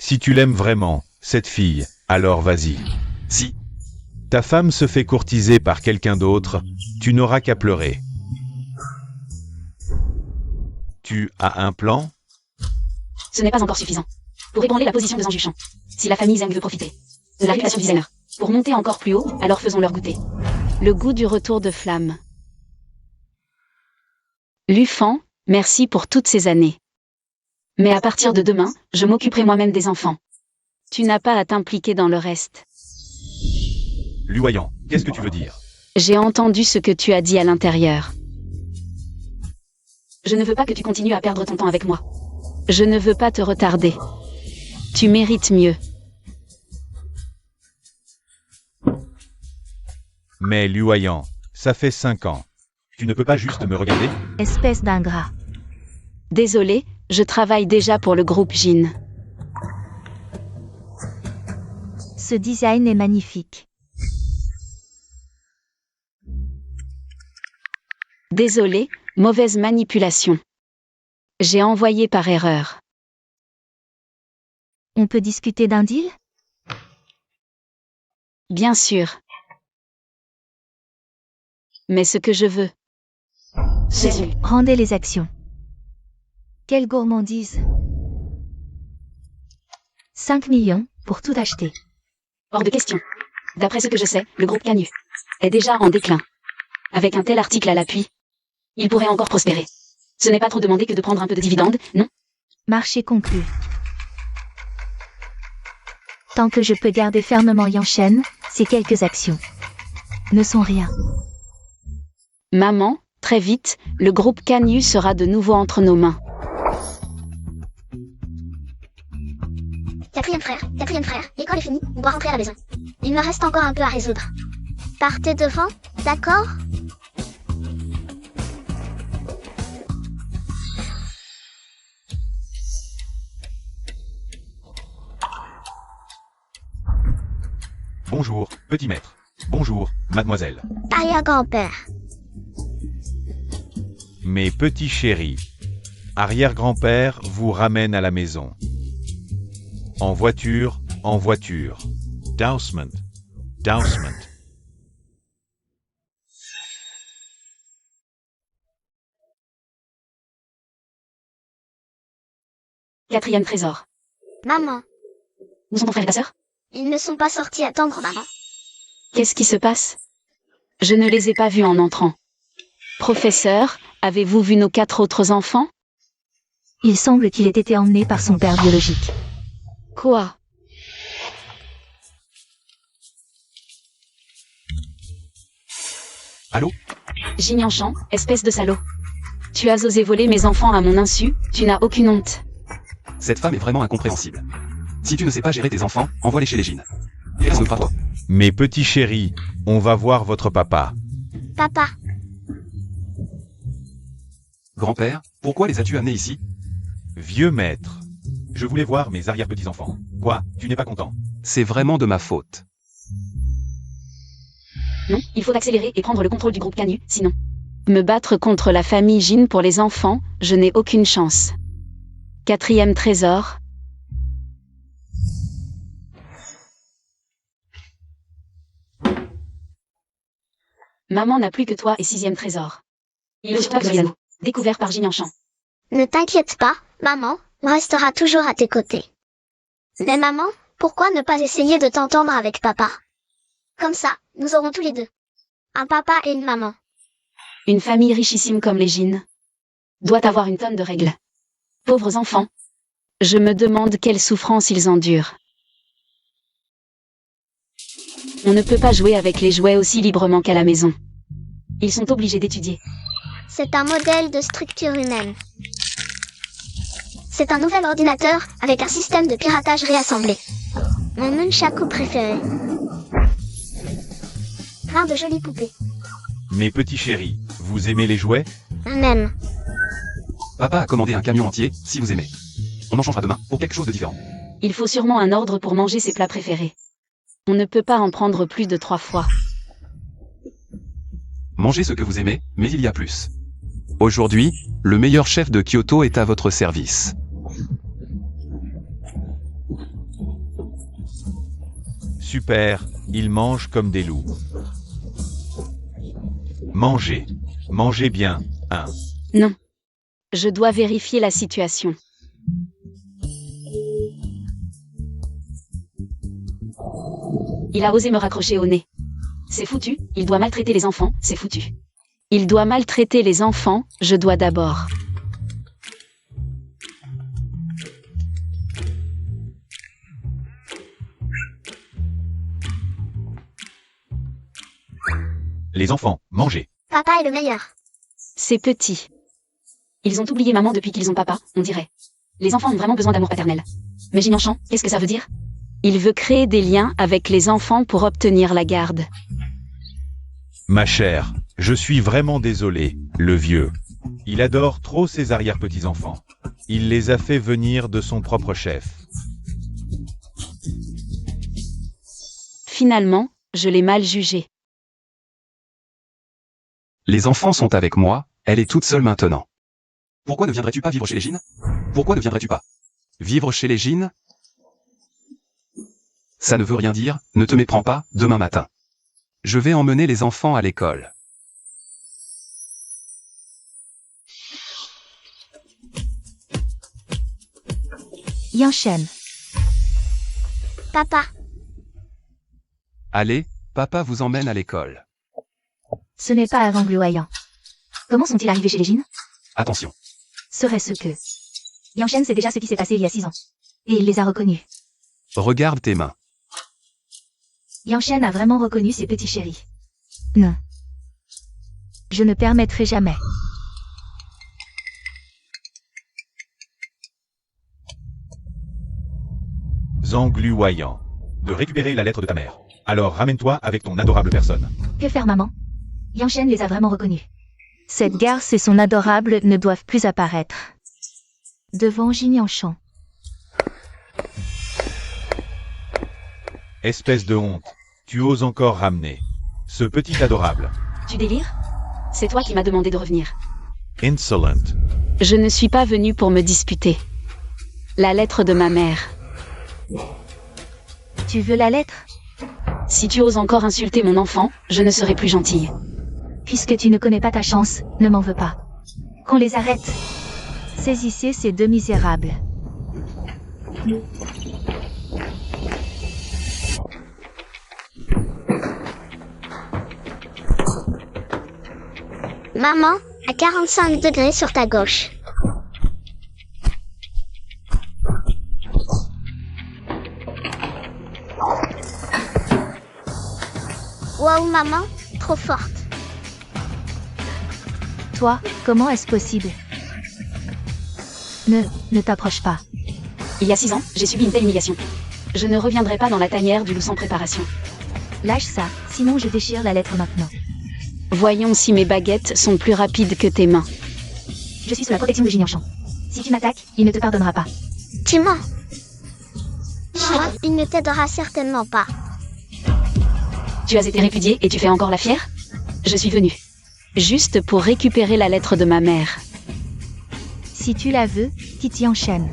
Si tu l'aimes vraiment, cette fille, alors vas-y. Si. Ta femme se fait courtiser par quelqu'un d'autre, tu n'auras qu'à pleurer. Tu as un plan? Ce n'est pas encore suffisant. Pour ébranler la position de Zhang Yuchang, si la famille Zeng veut profiter de la réputation du designer, pour monter encore plus haut, alors faisons-leur goûter le goût du retour de flamme. Lu Fan, merci pour toutes ces années. Mais à partir de demain, je m'occuperai moi-même des enfants. Tu n'as pas à t'impliquer dans le reste. Liu Huayan, qu'est-ce que tu veux dire? J'ai entendu ce que tu as dit à l'intérieur. Je ne veux pas que tu continues à perdre ton temps avec moi. Je ne veux pas te retarder. Tu mérites mieux. Mais Liu Huayan, ça fait 5 ans. Tu ne peux pas juste me regarder? Espèce d'ingrat. Désolé, je travaille déjà pour le groupe Jin. Ce design est magnifique. Désolé, mauvaise manipulation. J'ai envoyé par erreur. On peut discuter d'un deal? Bien sûr. Mais ce que je veux, c'est... Rendez les actions. Quelle gourmandise. 5 millions pour tout acheter. Hors de question. D'après ce que je sais, le groupe Canyu est déjà en déclin. Avec un tel article à l'appui, il pourrait encore prospérer. Ce n'est pas trop demandé que de prendre un peu de dividendes, non? Marché conclu. Tant que je peux garder fermement Yanshen, ces quelques actions ne sont rien. Maman, très vite, le groupe Canyu sera de nouveau entre nos mains. Quatrième frère, l'école est finie, on doit rentrer à la maison. Il me reste encore un peu à résoudre. Partez devant, d'accord? Bonjour, petit maître. Bonjour, mademoiselle. Arrière-grand-père. Mes petits chéris. Arrière-grand-père vous ramène à la maison. En voiture, en voiture. Dousement. Dousement. Quatrième trésor. Maman, Où sont ton frère et ta sœur? ils ne sont pas sortis attendre maman. Qu'est-ce qui se passe? Je ne les ai pas vus en entrant. Professeur, avez-vous vu nos 4 autres enfants? Il semble qu'il ait été emmené par son père biologique. Quoi? Allô? Jin Yanshan, espèce de salaud. Tu as osé voler mes enfants à mon insu, tu n'as aucune honte. Cette femme est vraiment incompréhensible. Si tu ne sais pas gérer tes enfants, envoie-les chez les Jin. Et reste pas toi. Mes petits chéris, on va voir votre papa. Papa, Grand-père, pourquoi les as-tu amenés ici? Vieux maître. Je voulais voir mes arrière-petits-enfants. Quoi, tu n'es pas content? C'est vraiment de ma faute. Non, il faut accélérer et prendre le contrôle du groupe Canyu, sinon. Me battre contre la famille Jin pour les enfants, je n'ai aucune chance. 4e trésor. Maman n'a plus que toi et 6e trésor. Il est sur toi que nous. Découvert par Jin Yanshan. Ne t'inquiète pas, maman, on restera toujours à tes côtés. Mais maman, pourquoi ne pas essayer de t'entendre avec papa? Comme ça, nous aurons tous les deux un papa et une maman. Une famille richissime comme les Jin doit avoir une tonne de règles. Pauvres enfants. Je me demande quelle souffrance ils endurent. On ne peut pas jouer avec les jouets aussi librement qu'à la maison. Ils sont obligés d'étudier. C'est un modèle de structure humaine. C'est un nouvel ordinateur avec un système de piratage réassemblé. Mon nunchaku préféré. Plein de jolies poupées. Mes petits chéris, vous aimez les jouets? Même. Papa a commandé un camion entier, si vous aimez. On en changera demain, pour quelque chose de différent. Il faut sûrement un ordre pour manger ses plats préférés. On ne peut pas en prendre plus de 3 fois. Mangez ce que vous aimez, mais il y a plus. Aujourd'hui, le meilleur chef de Kyoto est à votre service. Super, ils mangent comme des loups. Mangez. Mangez bien, hein. Non. Je dois vérifier la situation. Il a osé me raccrocher au nez. C'est foutu, il doit maltraiter les enfants, c'est foutu. Il doit maltraiter les enfants, je dois d'abord. Les enfants, mangez. Papa est le meilleur. C'est petit. Ils ont oublié maman depuis qu'ils ont papa, on dirait. Les enfants ont vraiment besoin d'amour paternel. Mais Jin Yanshan, qu'est-ce que ça veut dire? Il veut créer des liens avec les enfants pour obtenir la garde. Ma chère, je suis vraiment désolé, le vieux. Il adore trop ses arrière-petits-enfants. Il les a fait venir de son propre chef. Finalement, je l'ai mal jugé. Les enfants sont avec moi, elle est toute seule maintenant. Pourquoi ne viendrais-tu pas vivre chez les Jin? Pourquoi ne viendrais-tu pas vivre chez les Jin? Ça ne veut rien dire, ne te méprends pas, demain matin. Je vais emmener les enfants à l'école. Yanshan. Papa, Allez, papa vous emmène à l'école. Ce n'est pas avangloyant. Comment sont-ils arrivés chez les Jin? Attention. Serait-ce que... Yanshan sait déjà ce qui s'est passé il y a 6 ans. Et il les a reconnus. Regarde tes mains. Yanshan a vraiment reconnu ses petits chéris. Non. Je ne permettrai jamais. Zangluoyant. De récupérer la lettre de ta mère. Alors ramène-toi avec ton adorable personne. Que faire maman? Yanshan les a vraiment reconnus. Cette garce et son adorable ne doivent plus apparaître. Devant Jin Yanshan. Espèce de honte. Tu oses encore ramener ce petit adorable. Tu délires? C'est toi qui m'as demandé de revenir. Insolent. Je ne suis pas venue pour me disputer. La lettre de ma mère. Tu veux la lettre? Si tu oses encore insulter mon enfant, je ne serai plus gentille. Puisque tu ne connais pas ta chance, ne m'en veux pas. Qu'on les arrête. Saisissez ces 2 misérables. maman, à 45 degrés sur ta gauche. Waouh maman, trop forte. Toi, comment est-ce possible? Ne t'approche pas. Il y a 6 ans, j'ai subi une telle humiliation. Je ne reviendrai pas dans la tanière du loup sans préparation. Lâche ça, sinon je déchire la lettre maintenant. Voyons si mes baguettes sont plus rapides que tes mains. Je suis sous la protection de Jin Yanshan. Si tu m'attaques, il ne te pardonnera pas. Tu mens. Il ne t'aidera certainement pas. Tu as été répudiée et tu fais encore la fière? Je suis venue. Juste pour récupérer la lettre de ma mère. Si tu la veux, Titi enchaîne.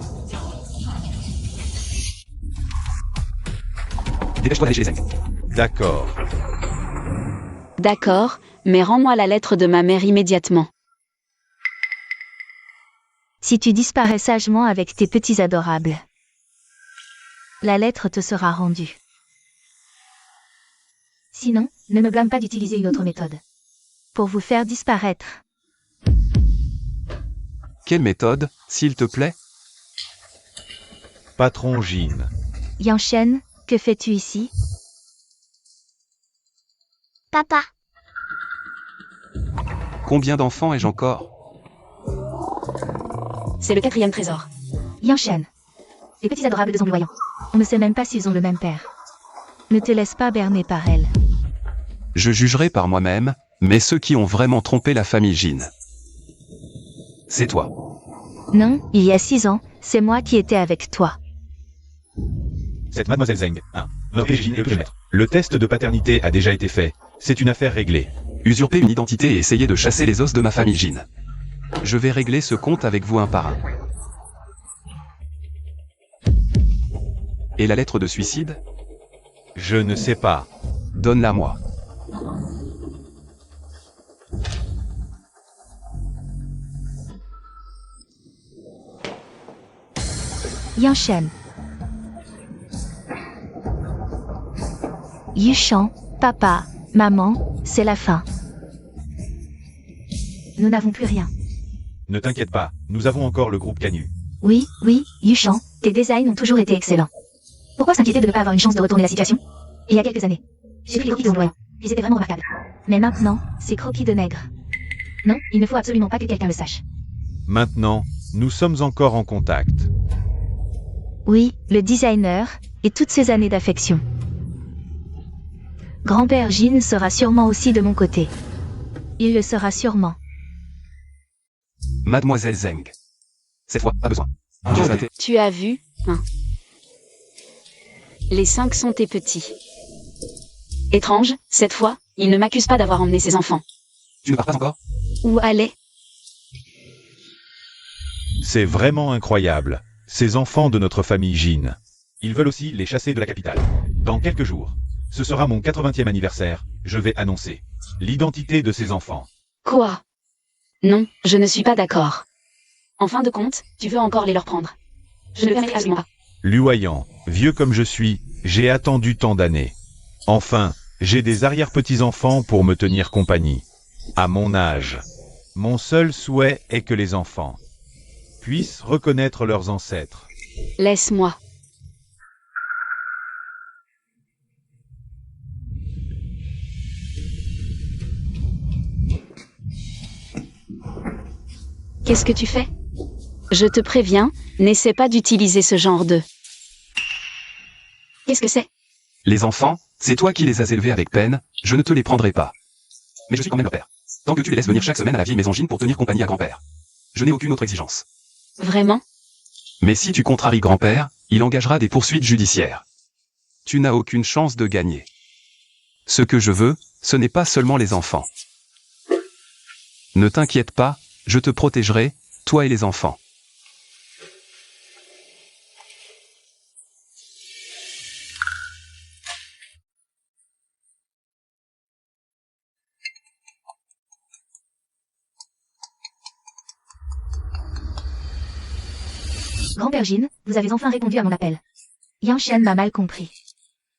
Dépêche-toi d'aller chez les Zeng. D'accord. D'accord, mais rends-moi la lettre de ma mère immédiatement. Si tu disparais sagement avec tes petits adorables, la lettre te sera rendue. Sinon, ne me blâme pas d'utiliser une autre méthode. Pour vous faire disparaître. Quelle méthode, s'il te plaît? Patron Jin. Yanshen, que fais-tu ici? Papa, Combien d'enfants ai-je encore? C'est le 4e trésor. Yanshen. Les petits adorables de Zhang Luoyang. On ne sait même pas s'ils ont le même père. Ne te laisse pas berner par elle. Je jugerai par moi-même, mais ceux qui ont vraiment trompé la famille Jin. C'est toi. Non, il y a 6 ans, c'est moi qui étais avec toi. Cette mademoiselle Zeng, 1. Notre Jin est le maître. Le test de paternité a déjà été fait. C'est une affaire réglée. Usurper une identité et essayer de chasser les os de ma famille Jin. Je vais régler ce compte avec vous un par un. Et la lettre de suicide? Je ne sais pas. Donne-la moi. Yanshen. Yushan, papa, maman, c'est la fin. Nous n'avons plus rien. Ne t'inquiète pas, nous avons encore le groupe Canyu. Oui, Yushan, tes designs ont toujours été excellents. Pourquoi s'inquiéter de ne pas avoir une chance de retourner la situation? Il y a quelques années, j'ai vu les croquis de Zhang Luoyang. Ils étaient vraiment remarquables. Mais maintenant, c'est croquis de nègre. Non, il ne faut absolument pas que quelqu'un le sache. Maintenant, nous sommes encore en contact. Oui, le designer, et toutes ces années d'affection. Grand-père Jin sera sûrement aussi de mon côté. Il le sera sûrement. Mademoiselle Zeng. Cette fois, pas besoin. Tu vas Tu as vu, hein? Les 5 sont tes petits. Étrange, cette fois, il ne m'accuse pas d'avoir emmené ses enfants. Tu ne pars pas encore? Où aller? C'est vraiment incroyable. Ces enfants de notre famille Jin. Ils veulent aussi les chasser de la capitale. Dans quelques jours. Ce sera mon 80e anniversaire. Je vais annoncer l'identité de ces enfants. Quoi? Non, je ne suis pas d'accord. En fin de compte, tu veux encore les leur prendre. Je ne le permettrai absolument pas. Luoyang, vieux comme je suis, j'ai attendu tant d'années. Enfin, j'ai des arrière-petits-enfants pour me tenir compagnie. À mon âge. Mon seul souhait est que les enfants puissent reconnaître leurs ancêtres. Laisse-moi. Qu'est-ce que tu fais? Je te préviens, n'essaie pas d'utiliser ce genre de... Qu'est-ce que c'est? Les enfants, c'est toi qui les as élevés avec peine, je ne te les prendrai pas. Mais je suis quand même leur père. Tant que tu les laisses venir chaque semaine à la vieille maison Jin pour tenir compagnie à grand-père. Je n'ai aucune autre exigence. Vraiment? Mais si tu contraries grand-père, il engagera des poursuites judiciaires. Tu n'as aucune chance de gagner. Ce que je veux, ce n'est pas seulement les enfants. Ne t'inquiète pas, je te protégerai, toi et les enfants. Grand-père Jin, vous avez enfin répondu à mon appel. Yanshen m'a mal compris.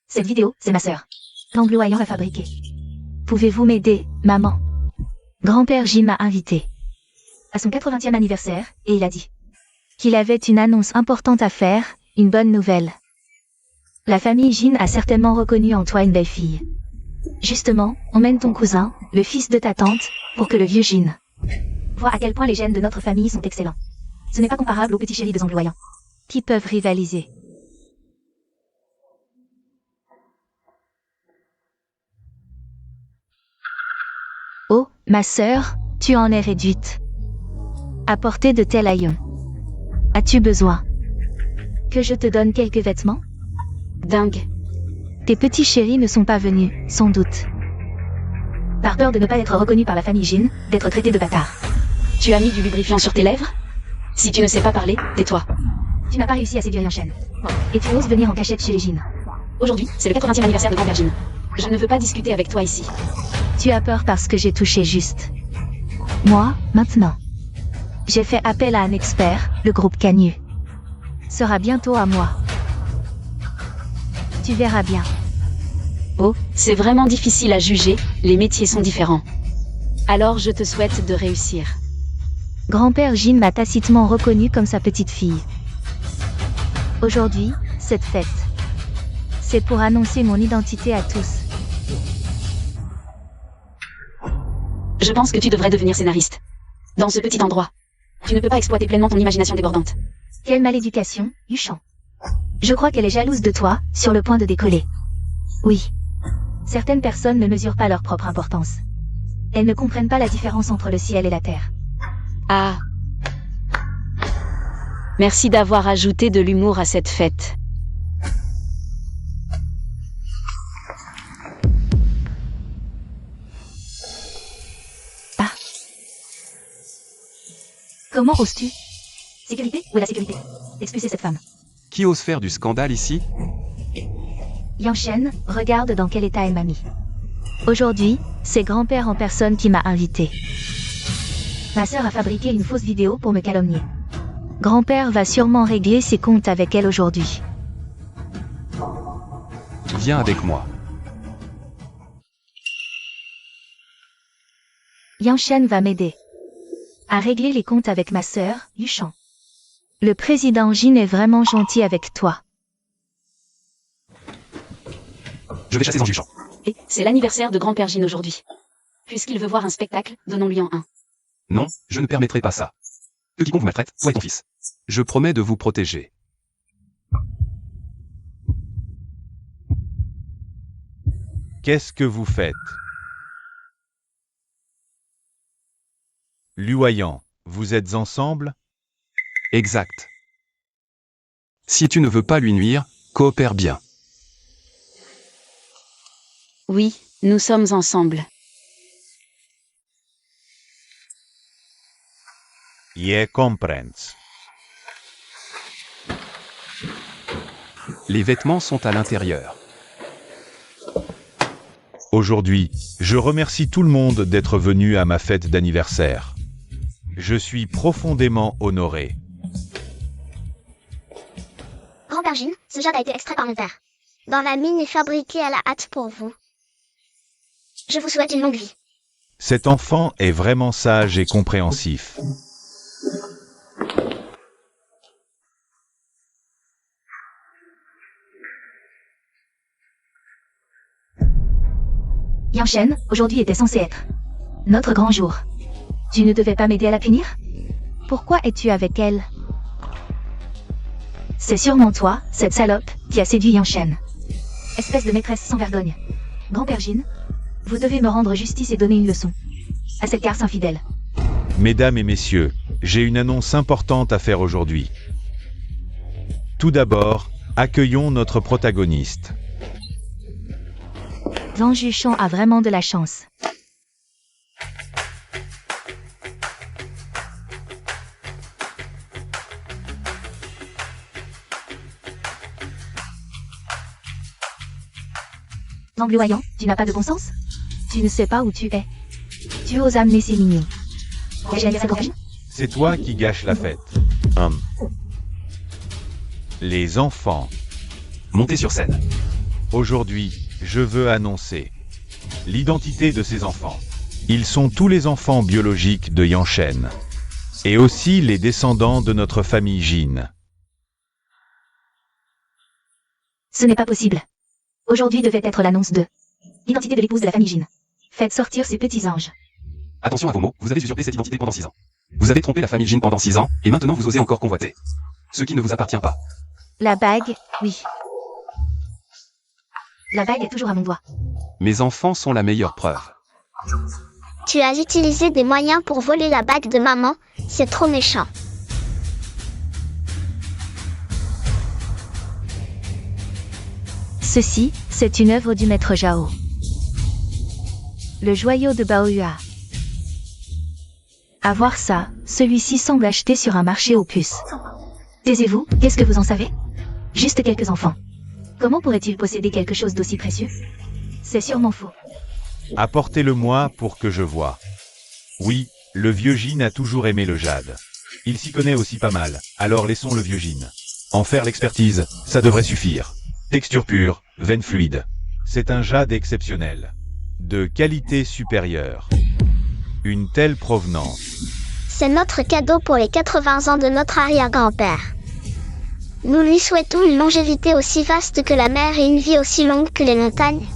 Cette vidéo, c'est ma sœur. Zhang Luoyang l'a fabriquée. Pouvez-vous m'aider, maman? Grand-père Jin m'a invité. À son 80e anniversaire, et il a dit Qu'il avait une annonce importante à faire, une bonne nouvelle. La famille Jin a certainement reconnu en toi une belle fille. Justement, emmène ton cousin, le fils de ta tante, pour que le vieux Jin voit à quel point les gènes de notre famille sont excellents. Ce n'est pas comparable au petit chéri de Zhang Luoyang. Qui peuvent rivaliser. Oh, ma sœur, tu en es réduite. Apporter de tels haillons. As-tu besoin? Que je te donne quelques vêtements? Dingue. Tes petits chéris ne sont pas venus, sans doute. Par peur de ne pas être reconnu par la famille Jin, d'être traité de bâtard. Tu as mis du lubrifiant sur tes lèvres? Si tu ne sais pas parler, tais-toi. Tu n'as pas réussi à séduire Yanshen. Et tu oses venir en cachette chez les Jin. Aujourd'hui, c'est le 80e anniversaire de Grand-Père Jin. Je ne veux pas discuter avec toi ici. Tu as peur parce que j'ai touché juste. Moi, maintenant. J'ai fait appel à un expert, le groupe Canyu. Sera bientôt à moi. Tu verras bien. Oh, c'est vraiment difficile à juger, les métiers sont différents. Alors je te souhaite de réussir. Grand-père Jin m'a tacitement reconnu comme sa petite fille. Aujourd'hui, cette fête. C'est pour annoncer mon identité à tous. Je pense que tu devrais devenir scénariste. Dans ce petit endroit. Tu ne peux pas exploiter pleinement ton imagination débordante. Quelle maléducation, Yuchan. Je crois qu'elle est jalouse de toi, sur le point de décoller. Oui. Certaines personnes ne mesurent pas leur propre importance. Elles ne comprennent pas la différence entre le ciel et la terre. Ah. Merci d'avoir ajouté de l'humour à cette fête. Comment oses-tu? Sécurité? Où est la sécurité? Expulsez cette femme. Qui ose faire du scandale ici? Yanshen, regarde dans quel état elle m'a mis. Aujourd'hui, c'est grand-père en personne qui m'a invité. Ma sœur a fabriqué une fausse vidéo pour me calomnier. Grand-père va sûrement régler ses comptes avec elle aujourd'hui. Viens avec moi. Yanshen va m'aider à régler les comptes avec ma sœur, Yuchan. Le président Jin est vraiment gentil avec toi. Je vais chasser Zhang Yuchan. Et c'est l'anniversaire de Grand-Père Jin aujourd'hui. Puisqu'il veut voir un spectacle, donnons-lui en un. Non, je ne permettrai pas ça. Que quiconque vous maltraite, toi et ton fils. Je promets de vous protéger. Qu'est-ce que vous faites? Luoyant, vous êtes ensemble? Exact. Si tu ne veux pas lui nuire, coopère bien. Oui, nous sommes ensemble. Je comprends. Les vêtements sont à l'intérieur. Aujourd'hui, je remercie tout le monde d'être venu à ma fête d'anniversaire. Je suis profondément honoré. Grand-père Jin, ce jade a été extrait par mon père. Dans la mine et fabriqué à la hâte pour vous. Je vous souhaite une longue vie. Cet enfant est vraiment sage et compréhensif. Yanshen, aujourd'hui était censé être notre grand jour. Tu ne devais pas m'aider à la punir? Pourquoi es-tu avec elle? C'est sûrement toi, cette salope, qui a séduit Yanshen. Espèce de maîtresse sans vergogne. Grand-père Jin, vous devez me rendre justice et donner une leçon à cette garce infidèle. Mesdames et messieurs, j'ai une annonce importante à faire aujourd'hui. Tout d'abord, accueillons notre protagoniste. Zhang Yuchan a vraiment de la chance. Angloyant, tu n'as pas de bon sens? Tu ne sais pas où tu es. Tu oses amener ces mignons. J'ai l'anniversaire de Grand-Père Jin? C'est toi qui gâches la fête. Les enfants. Montez sur scène. Aujourd'hui, je veux annoncer l'identité de ces enfants. Ils sont tous les enfants biologiques de Yanshen. Et aussi les descendants de notre famille Jin. Ce n'est pas possible. Aujourd'hui devait être l'annonce de l'identité de l'épouse de la famille Jin. Faites sortir ces petits anges. Attention à vos mots, vous avez usurpé cette identité pendant 6 ans. Vous avez trompé la famille Jin pendant 6 ans, et maintenant vous osez encore convoiter. Ce qui ne vous appartient pas. La bague, oui. La bague est toujours à mon doigt. Mes enfants sont la meilleure preuve. Tu as utilisé des moyens pour voler la bague de maman, c'est trop méchant. Ceci, c'est une œuvre du maître Zhao. Le joyau de Baoyua. À voir ça, celui-ci semble acheté sur un marché aux puces. Taisez-vous, qu'est-ce que vous en savez? Juste quelques enfants. Comment pourrait-il posséder quelque chose d'aussi précieux? C'est sûrement faux. Apportez-le-moi pour que je voie. Oui, le vieux Jin a toujours aimé le jade. Il s'y connaît aussi pas mal, alors laissons le vieux Jin. En faire l'expertise, ça devrait suffire. Texture pure, veine fluide. C'est un jade exceptionnel. De qualité supérieure. Une telle provenance. C'est notre cadeau pour les 80 ans de notre arrière-grand-père. Nous lui souhaitons une longévité aussi vaste que la mer et une vie aussi longue que les montagnes.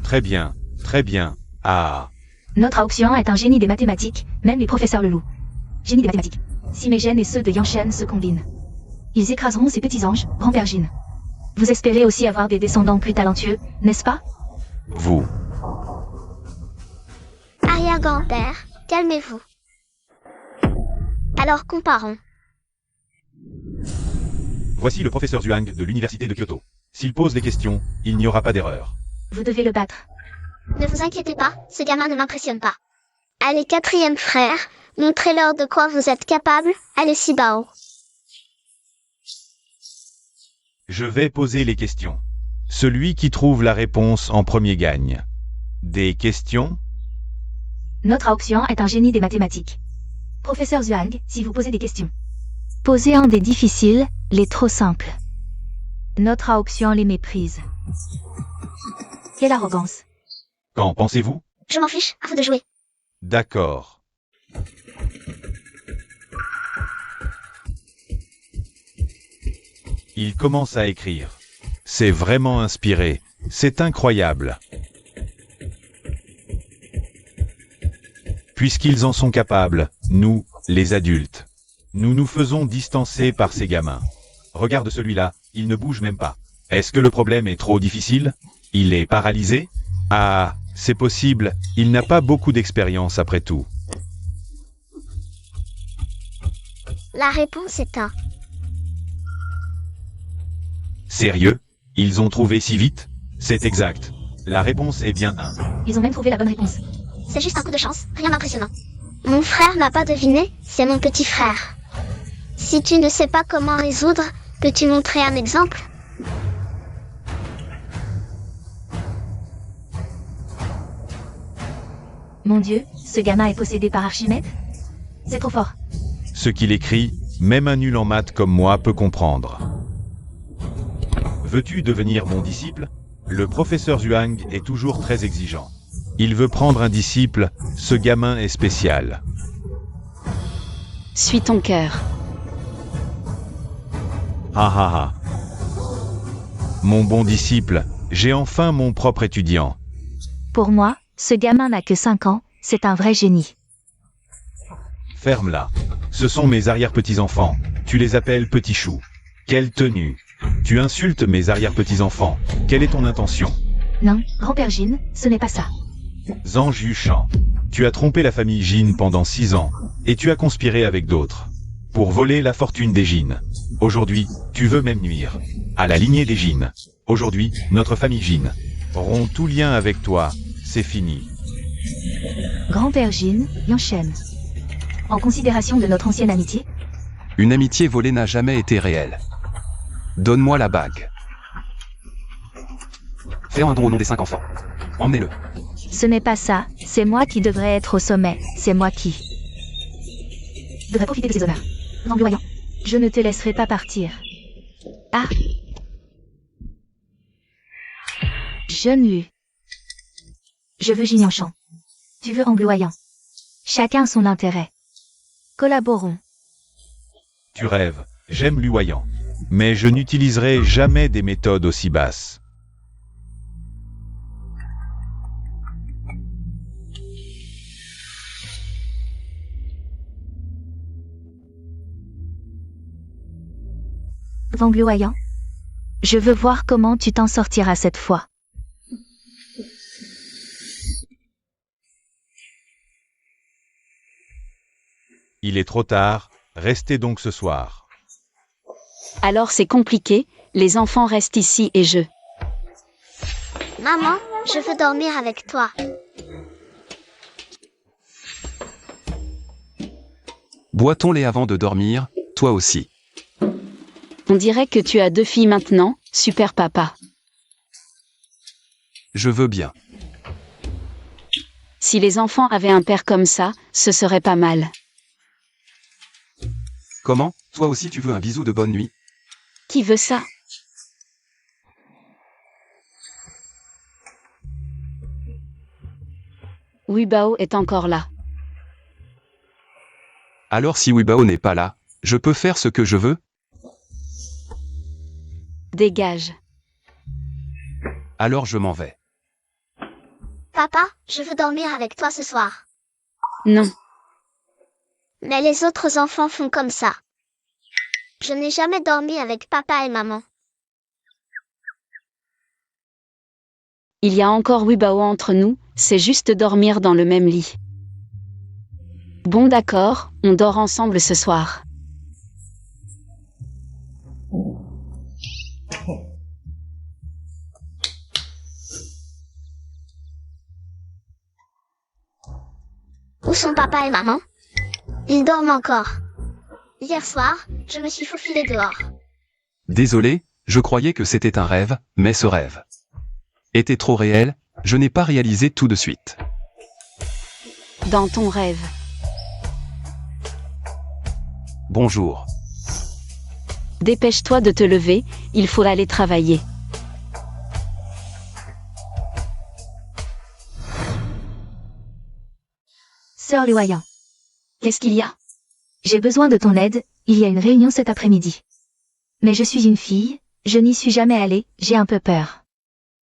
Très bien, très bien. Ah. Notre Aoxian est un génie des mathématiques, même les professeurs le louent. Génie des mathématiques. Si mes gènes et ceux de Yanshen se combinent, ils écraseront ces petits anges, grand-père Jin. Vous espérez aussi avoir des descendants plus talentueux, n'est-ce pas? Vous. Arrière-grand-père, calmez-vous. Alors comparons. Voici le professeur Zhuang de l'université de Kyoto. S'il pose des questions, il n'y aura pas d'erreur. Vous devez le battre. Ne vous inquiétez pas, ce gamin ne m'impressionne pas. Allez, quatrième frère, montrez-leur de quoi vous êtes capable. Allez, Sibao. Je vais poser les questions. Celui qui trouve la réponse en premier gagne. Des questions? Notre Aoxian est un génie des mathématiques. Professeur Zhuang, si vous posez des questions. Posez en des difficiles, les trop simples. Notre Aoxian les méprise. Quelle arrogance. Qu'en pensez-vous? Je m'en fiche, à vous de jouer. D'accord. Il commence à écrire. C'est vraiment inspiré. C'est incroyable. Puisqu'ils en sont capables, nous, les adultes, nous nous faisons distancer par ces gamins. Regarde celui-là, il ne bouge même pas. Est-ce que le problème est trop difficile? Il est paralysé? Ah, c'est possible, il n'a pas beaucoup d'expérience après tout. La réponse est un. Sérieux? Ils ont trouvé si vite? C'est exact. La réponse est bien 1. Ils ont même trouvé la bonne réponse. C'est juste un coup de chance, rien d'impressionnant. Mon frère n'a pas deviné, c'est mon petit frère. Si tu ne sais pas comment résoudre, peux-tu montrer un exemple? Mon Dieu, ce gamin est possédé par Archimède? C'est trop fort. Ce qu'il écrit, même un nul en maths comme moi peut comprendre. Veux-tu devenir mon disciple? Le professeur Zhuang est toujours très exigeant. Il veut prendre un disciple, ce gamin est spécial. Suis ton cœur. Ah ah ah. Mon bon disciple, j'ai enfin mon propre étudiant. Pour moi, ce gamin n'a que 5 ans, c'est un vrai génie. Ferme-la. Ce sont mes arrière-petits-enfants. Tu les appelles petits choux. Quelle tenue. Tu insultes mes arrière-petits-enfants. Quelle est ton intention? Non, grand-père Jin, ce n'est pas ça. Zhang Yushan. Tu as trompé la famille Jin pendant 6 ans, et tu as conspiré avec d'autres. Pour voler la fortune des Jin. Aujourd'hui, tu veux même nuire à la lignée des Jin. Aujourd'hui, notre famille Jin rompt tout lien avec toi. C'est fini. Grand-père Jin, Yanshen. En considération de notre ancienne amitié, Une amitié volée n'a jamais été réelle. Donne-moi la bague. Fais un don au nom des 5 enfants. Emmenez-le. Ce n'est pas ça, c'est moi qui devrais être au sommet, c'est moi qui. devrait profiter de ses honneurs. Non, voyant. Je ne te laisserai pas partir. Ah. Jeune Lu. Je veux Jin Yanshan. Tu veux Angloyant. Chacun son intérêt. Collaborons. Tu rêves. J'aime Luoyant. Mais je n'utiliserai jamais des méthodes aussi basses. Vangloyant. Je veux voir comment tu t'en sortiras cette fois. Il est trop tard, restez donc ce soir. Alors c'est compliqué, Les enfants restent ici et je... Maman, je veux dormir avec toi. Bois ton lait avant de dormir, toi aussi. On dirait que tu as 2 filles maintenant, super papa. Je veux bien. Si les enfants avaient un père comme ça, ce serait pas mal. Comment? Toi aussi tu veux un bisou de bonne nuit? Qui veut ça? Wibao est encore là. Alors si Wibao n'est pas là, je peux faire ce que je veux? Dégage. Alors je m'en vais. Papa, je veux dormir avec toi ce soir. Non. Mais les autres enfants font comme ça. Je n'ai jamais dormi avec papa et maman. Il y a encore Wibao entre nous, c'est juste dormir dans le même lit. Bon d'accord, on dort ensemble ce soir. Où sont papa et maman? Ils dorment encore. Hier soir, je me suis faufilée dehors. Désolé, je croyais que c'était un rêve, mais ce rêve était trop réel, je n'ai pas réalisé tout de suite. Dans ton rêve. Bonjour. Dépêche-toi de te lever, il faut aller travailler. Sœur Luoyang, Qu'est-ce qu'il y a? j'ai besoin de ton aide, il y a une réunion cet après-midi. Mais je suis une fille, je n'y suis jamais allée, j'ai un peu peur.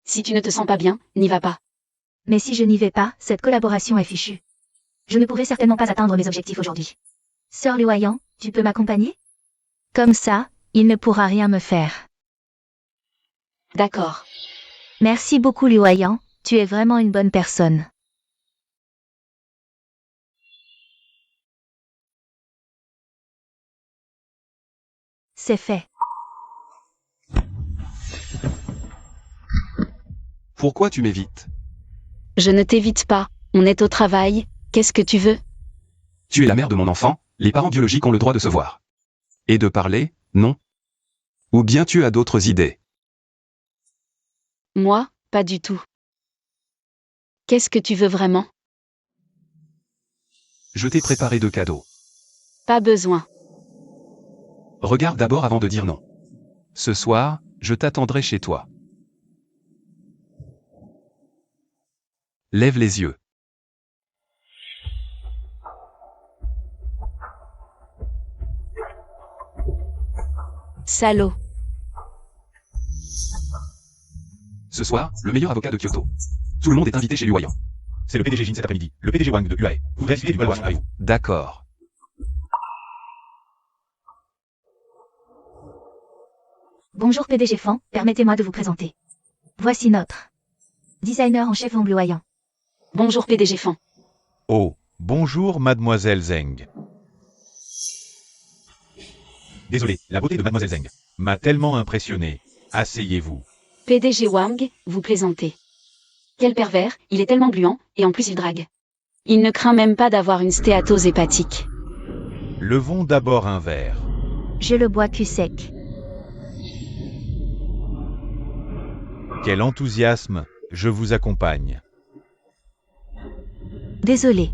Si tu ne te sens pas bien, n'y va pas. Mais si je n'y vais pas, cette collaboration est fichue. Je ne pourrai certainement pas atteindre mes objectifs aujourd'hui. Sœur Luoyang, tu peux m'accompagner? Comme ça, il ne pourra rien me faire. D'accord. Merci beaucoup Luoyang, tu es vraiment une bonne personne. C'est fait. Pourquoi tu m'évites? Je ne t'évite pas, on est au travail, qu'est-ce que tu veux? Tu es la mère de mon enfant, les parents biologiques ont le droit de se voir. Et de parler, non? Ou bien tu as d'autres idées? Moi, pas du tout. Qu'est-ce que tu veux vraiment? Je t'ai préparé 2 cadeaux. Pas besoin. Regarde d'abord avant de dire non. Ce soir, je t'attendrai chez toi. Lève les yeux. Salaud. Ce soir, le meilleur avocat de Kyoto. Tout le monde est invité chez Luoyang. C'est le PDG Jin cet après-midi. Le PDG Wang de UAE. Voudrait filer du collaboration avec vous. D'accord. Bonjour PDG Fan, permettez-moi de vous présenter. Voici notre designer en chef Wang Luoyang. Bonjour PDG Fan. Oh, bonjour mademoiselle Zeng. Désolé, la beauté de mademoiselle Zeng m'a tellement impressionné. Asseyez-vous. PDG Wang, vous plaisantez. Quel pervers, il est tellement gluant, et en plus il drague. Il ne craint même pas d'avoir une stéatose hépatique. Levons d'abord un verre. Je le bois cul sec. Quel enthousiasme, je vous accompagne. Désolé.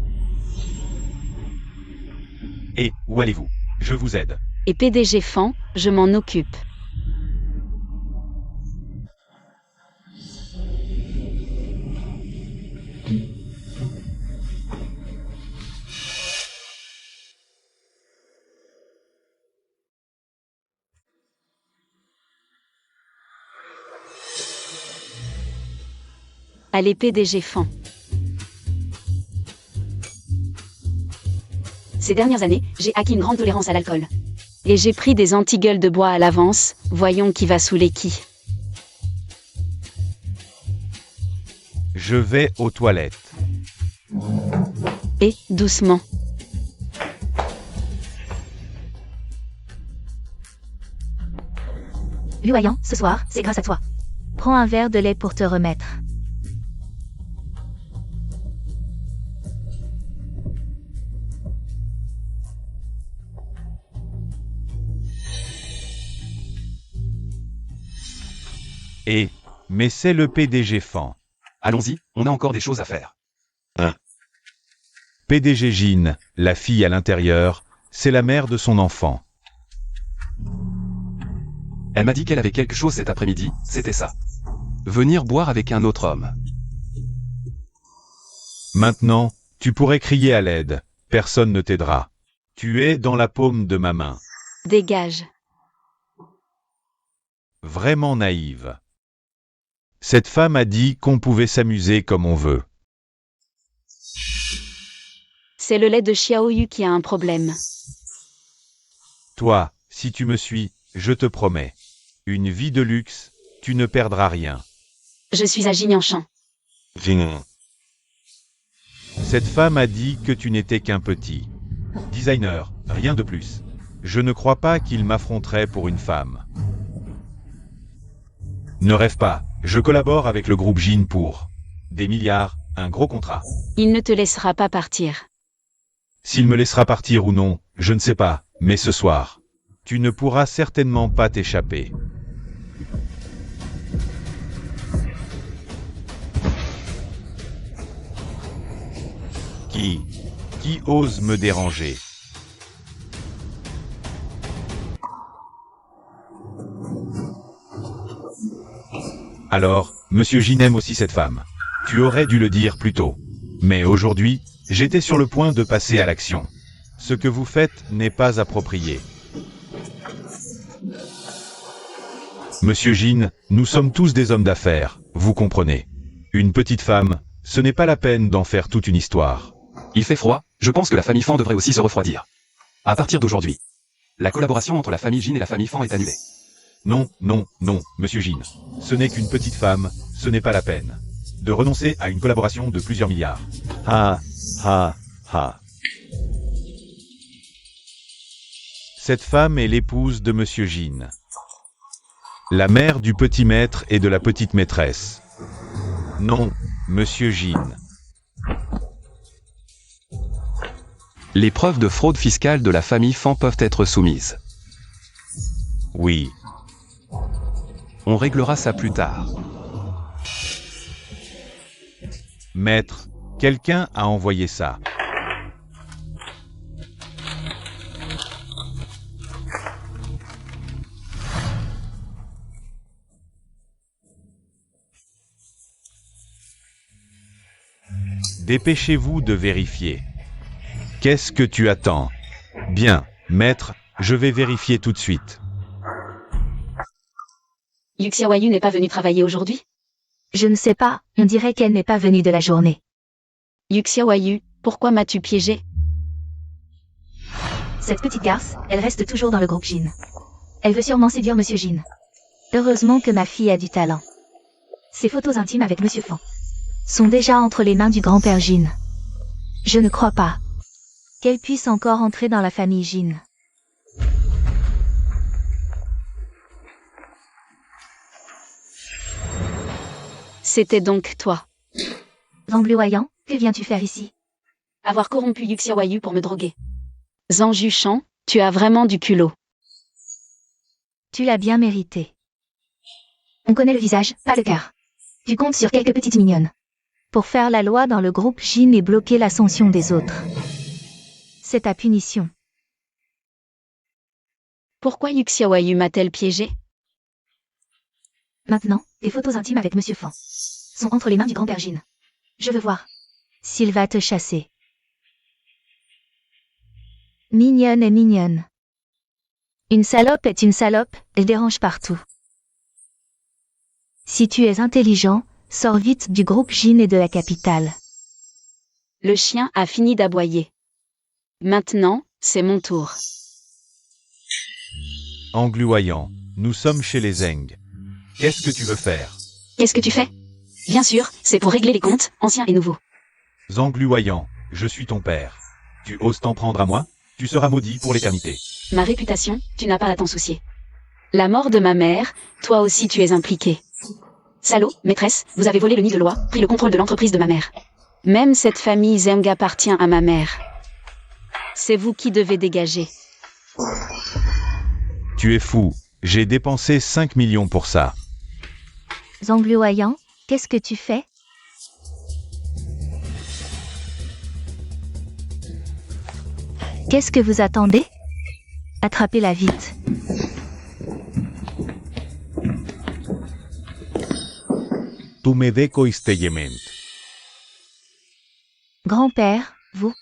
Et, où allez-vous? Je vous aide. Et PDG Fan, je m'en occupe. Allez PDG Fan. Ces dernières années, j'ai acquis une grande tolérance à l'alcool. Et j'ai pris des anti-gueules de bois à l'avance, voyons qui va saouler qui. Je vais aux toilettes. Et, doucement. Luoyang, ce soir, c'est grâce à toi. Prends un verre de lait pour te remettre. Mais c'est le PDG Fan. Allons-y, on a encore des choses à faire. PDG Jin, la fille à l'intérieur, c'est la mère de son enfant. Elle m'a dit qu'elle avait quelque chose cet après-midi, c'était ça. Venir boire avec un autre homme. Maintenant, tu pourrais crier à l'aide, personne ne t'aidera. Tu es dans la paume de ma main. Dégage. Vraiment naïve. Cette femme a dit qu'on pouvait s'amuser comme on veut. C'est le lait de Xiaoyu qui a un problème. Toi, si tu me suis, je te promets. Une vie de luxe, tu ne perdras rien. Je suis à Jignanchan. Cette femme a dit que tu n'étais qu'un petit designer, rien de plus. Je ne crois pas qu'il m'affronterait pour une femme. Ne rêve pas, je collabore avec le groupe Jin pour des milliards, un gros contrat. Il ne te laissera pas partir. S'il me laissera partir ou non, je ne sais pas, mais ce soir, tu ne pourras certainement pas t'échapper. Qui ose me déranger? Alors, Monsieur Jin aime aussi cette femme. Tu aurais dû le dire plus tôt. Mais aujourd'hui, j'étais sur le point de passer à l'action. Ce que vous faites n'est pas approprié. Monsieur Jin, nous sommes tous des hommes d'affaires, vous comprenez. Une petite femme, ce n'est pas la peine d'en faire toute une histoire. Il fait froid, je pense que la famille Fan devrait aussi se refroidir. À partir d'aujourd'hui, la collaboration entre la famille Jin et la famille Fan est annulée. Non, non, non, Monsieur Jin. Ce n'est qu'une petite femme, ce n'est pas la peine de renoncer à une collaboration de plusieurs milliards. Ha, ha, ha. Cette femme est l'épouse de Monsieur Jin. La mère du petit maître et de la petite maîtresse. Non, Monsieur Jin. Les preuves de fraude fiscale de la famille Fan peuvent être soumises. Oui. On réglera ça plus tard. Maître, quelqu'un a envoyé ça. Dépêchez-vous de vérifier. Qu'est-ce que tu attends? Bien, maître, je vais vérifier tout de suite. Yu Xiaoyu n'est pas venu travailler aujourd'hui? Je ne sais pas, on dirait qu'elle n'est pas venue de la journée. Yu Xiaoyu, pourquoi m'as-tu piégé? Cette petite garce, elle reste toujours dans le groupe Jin. Elle veut sûrement séduire Monsieur Jin. Heureusement que ma fille a du talent. Ses photos intimes avec Monsieur Fan Sont déjà entre les mains du grand-père Jin. Je ne crois pas qu'elle puisse encore entrer dans la famille Jin. C'était donc toi. Zhang Luoyang, que viens-tu faire ici? Avoir corrompu Yu Xiaoyu pour me droguer. Zhang Jushan, tu as vraiment du culot. Tu l'as bien mérité. On connaît le visage, pas le cœur. Tu comptes sur quelques petites mignonnes. Pour faire la loi dans le groupe Jin et bloquer l'ascension des autres. C'est ta punition. Pourquoi Yu Xiaoyu m'a-t-elle piégé? Maintenant, tes photos intimes avec Monsieur Fan sont entre les mains du grand-père Jin. Je veux voir. S'il va te chasser. Mignonne est mignonne. Une salope est une salope, elle dérange partout. Si tu es intelligent, sors vite du groupe Jin et de la capitale. Le chien a fini d'aboyer. Maintenant, c'est mon tour. Angluoyant, nous sommes chez les Zeng. Qu'est-ce que tu veux faire? Qu'est-ce que tu fais? Bien sûr, c'est pour régler les comptes, anciens et nouveaux. Zangluoyant, je suis ton père. Tu oses t'en prendre à moi? Tu seras maudit pour l'éternité. Ma réputation, tu n'as pas à t'en soucier. La mort de ma mère, toi aussi tu es impliquée. Salaud, maîtresse, vous avez volé le nid de loi, pris le contrôle de l'entreprise de ma mère. Même cette famille Zeng appartient à ma mère. C'est vous qui devez dégager. Tu es fou. J'ai dépensé 5 millions pour ça. Zhang Luoyang, qu'est-ce que tu fais? Qu'est-ce que vous attendez? Attrapez-la vite. Tu me decoistellement. Grand-père, vous?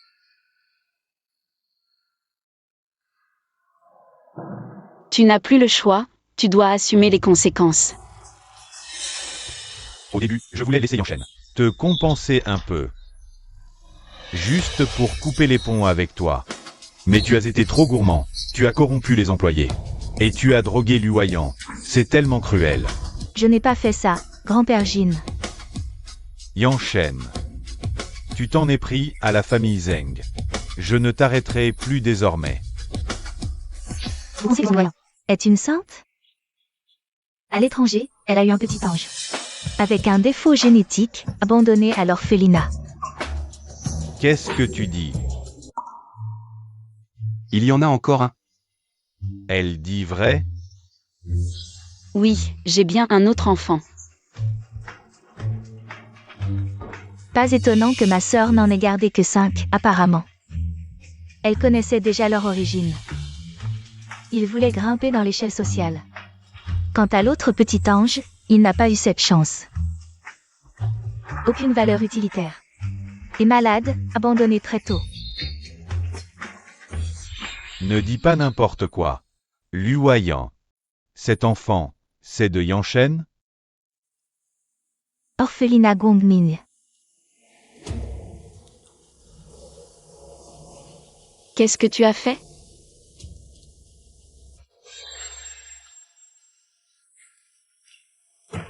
Tu n'as plus le choix, tu dois assumer les conséquences. Au début, je voulais laisser Yanshen te compenser un peu. Juste pour couper les ponts avec toi. Mais tu as été trop gourmand, tu as corrompu les employés. Et tu as drogué Luoyang. C'est tellement cruel. Je n'ai pas fait ça, grand-père Jin. Yanshen. Tu t'en es pris à la famille Zeng. Je ne t'arrêterai plus désormais. Vous pensez que Zhang Luoyang Est une sainte? À l'étranger, elle a eu un petit ange. Avec un défaut génétique, abandonné à l'orphelinat. Qu'est-ce que tu dis? Il y en a encore un. Elle dit vrai? Oui, j'ai bien un autre enfant. Pas étonnant que ma sœur n'en ait gardé que 5, apparemment. Elle connaissait déjà leur origine. Il voulait grimper dans l'échelle sociale. Quant à l'autre petit ange, il n'a pas eu cette chance. Aucune valeur utilitaire. Et malade, abandonné très tôt. Ne dis pas n'importe quoi. Luoyang. Cet enfant, c'est de Yanshen? Orphelinat Gongming. Qu'est-ce que tu as fait?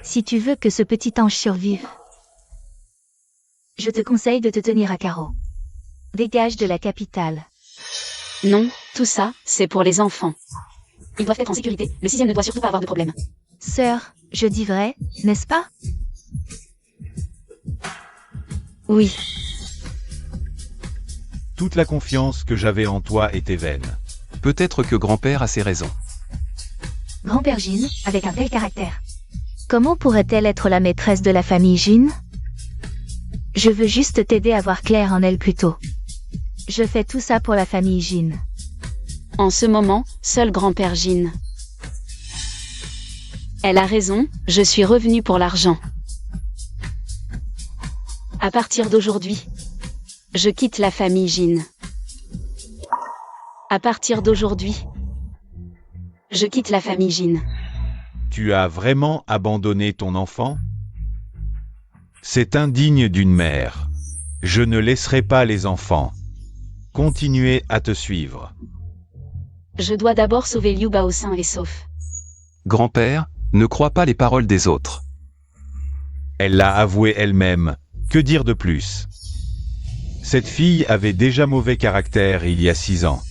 Si tu veux que ce petit ange survive, Je te conseille de te tenir à carreau. dégage de la capitale. Non, tout ça, c'est pour les enfants. Ils doivent être en sécurité, le 6e ne doit surtout pas avoir de problème. Sœur, je dis vrai, n'est-ce pas? Oui, Toute la confiance que j'avais en toi était vaine. Peut-être que grand-père a ses raisons. Grand-père Jin, avec un tel caractère. Comment pourrait-elle être la maîtresse de la famille Jin? Je veux juste t'aider à voir clair en elle plus tôt. Je fais tout ça pour la famille Jin. en ce moment, seul grand-père Jin. Elle a raison, je suis revenu pour l'argent. À partir d'aujourd'hui, je quitte la famille Jin. À partir d'aujourd'hui, je quitte la famille Jin. Tu as vraiment abandonné ton enfant? C'est indigne d'une mère. Je ne laisserai pas les enfants continuer à te suivre. Je dois d'abord sauver Liu Bao sain et sauf. Grand-père, ne crois pas les paroles des autres. Elle l'a avoué elle-même. Que dire de plus? Cette fille avait déjà mauvais caractère il y a 6 ans.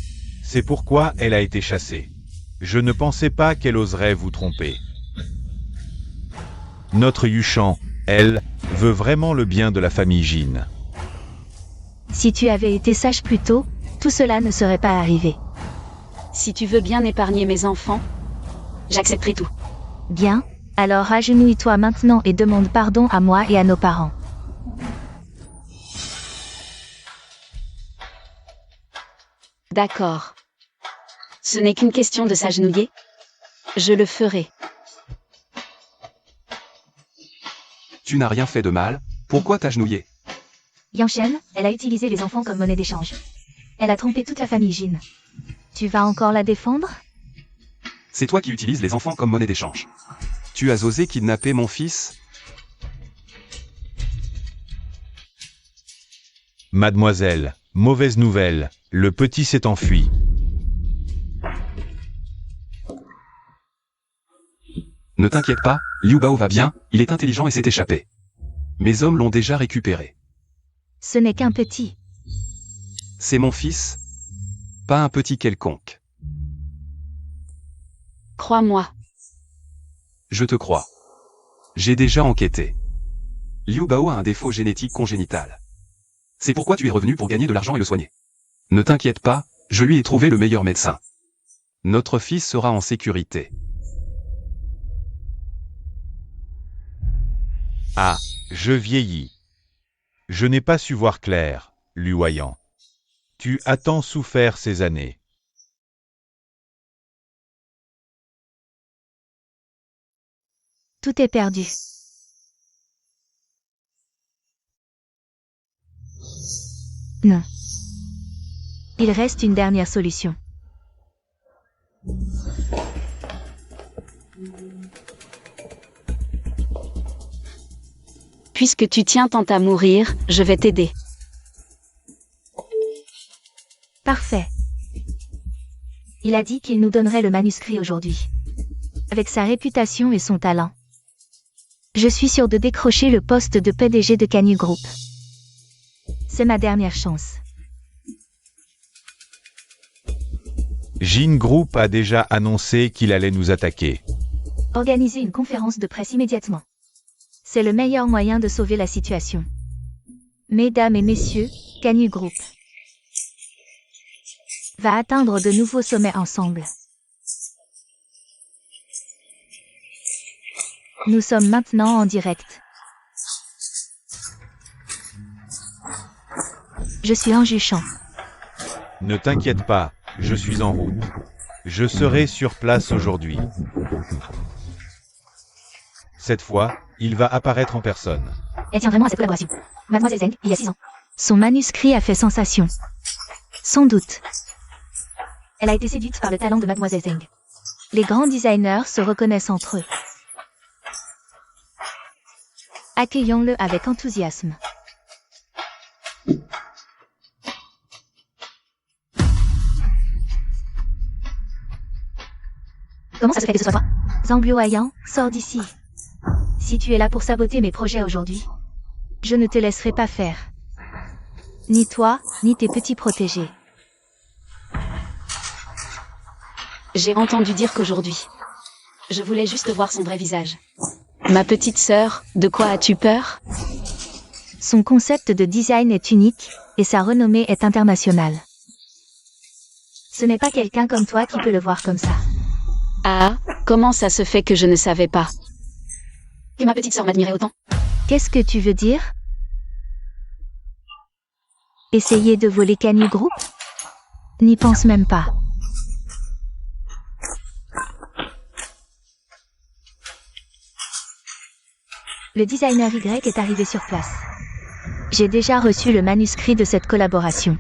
C'est pourquoi elle a été chassée. Je ne pensais pas qu'elle oserait vous tromper. Notre Yuchan, elle, veut vraiment le bien de la famille Jin. Si tu avais été sage plus tôt, tout cela ne serait pas arrivé. Si tu veux bien épargner mes enfants, j'accepterai tout. Bien, alors agenouille-toi maintenant et demande pardon à moi et à nos parents. D'accord. Ce n'est qu'une question de s'agenouiller. Je le ferai. Tu n'as rien fait de mal, pourquoi t'agenouiller? Yanshen, elle a utilisé les enfants comme monnaie d'échange. Elle a trompé toute la famille Jin. Tu vas encore la défendre? C'est toi qui utilises les enfants comme monnaie d'échange. Tu as osé kidnapper mon fils? Mademoiselle, mauvaise nouvelle, le petit s'est enfui. Ne t'inquiète pas, Liu Bao va bien, il est intelligent et s'est échappé. Mes hommes l'ont déjà récupéré. Ce n'est qu'un petit. C'est mon fils, pas un petit quelconque. Crois-moi, Je te crois. J'ai déjà enquêté. Liu Bao a un défaut génétique congénital. C'est pourquoi tu es revenu pour gagner de l'argent et le soigner. Ne t'inquiète pas, je lui ai trouvé le meilleur médecin. Notre fils sera en sécurité. Ah, je vieillis. Je n'ai pas su voir clair, Lu Waiyan. Tu as tant souffert ces années. Tout est perdu. Non. Il reste une dernière solution. Puisque tu tiens tant à mourir, je vais t'aider. Parfait. Il a dit qu'il nous donnerait le manuscrit aujourd'hui. Avec sa réputation et son talent. Je suis sûre de décrocher le poste de PDG de Canyu Group. C'est ma dernière chance. Jin Group a déjà annoncé qu'il allait nous attaquer. Organisez une conférence de presse immédiatement. C'est le meilleur moyen de sauver la situation. Mesdames et messieurs, Canyu Group va atteindre de nouveaux sommets ensemble. Nous sommes maintenant en direct. Je suis Anju Chan. Ne t'inquiète pas, je suis en route. Je serai sur place aujourd'hui. Cette fois, il va apparaître en personne. Elle tient vraiment à cette collaboration. Mademoiselle Zeng, il y a 6 ans. Son manuscrit a fait sensation. Sans doute. Elle a été séduite par le talent de Mademoiselle Zeng. Les grands designers se reconnaissent entre eux. Accueillons-le avec enthousiasme. Comment ça se fait que ce soit toi? Zhang Luoyang, sors d'ici. Si tu es là pour saboter mes projets aujourd'hui, je ne te laisserai pas faire. Ni toi, ni tes petits protégés. J'ai entendu dire qu'aujourd'hui. Je voulais juste voir son vrai visage. Ma petite sœur, de quoi as-tu peur? Son concept de design est unique, et sa renommée est internationale. Ce n'est pas quelqu'un comme toi qui peut le voir comme ça. Ah, comment ça se fait que je ne savais pas? Que ma petite sœur m'admirait autant. Qu'est-ce que tu veux dire? Essayer de voler Canyu Group? N'y pense même pas. Le designer Y est arrivé sur place. J'ai déjà reçu le manuscrit de cette collaboration.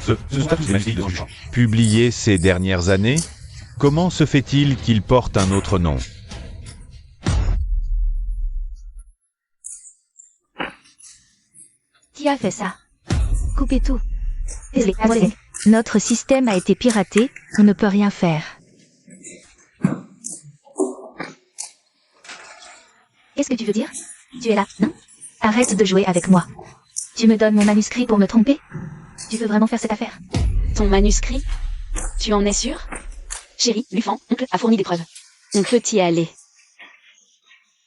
Ce sont tous des manuscrits de Anju Chan. Publiés ces dernières années, comment se fait-il qu'il porte un autre nom? Qui a fait ça? Coupez tout. Désolé, Mademoiselle Zeng. Notre système a été piraté, on ne peut rien faire. Qu'est-ce que tu veux dire? Tu es là, non? Arrête de jouer avec moi. Tu me donnes mon manuscrit pour me tromper? Tu veux vraiment faire cette affaire? Ton manuscrit? Tu en es sûr? Chérie, Lufan, oncle, a fourni des preuves. On peut y aller.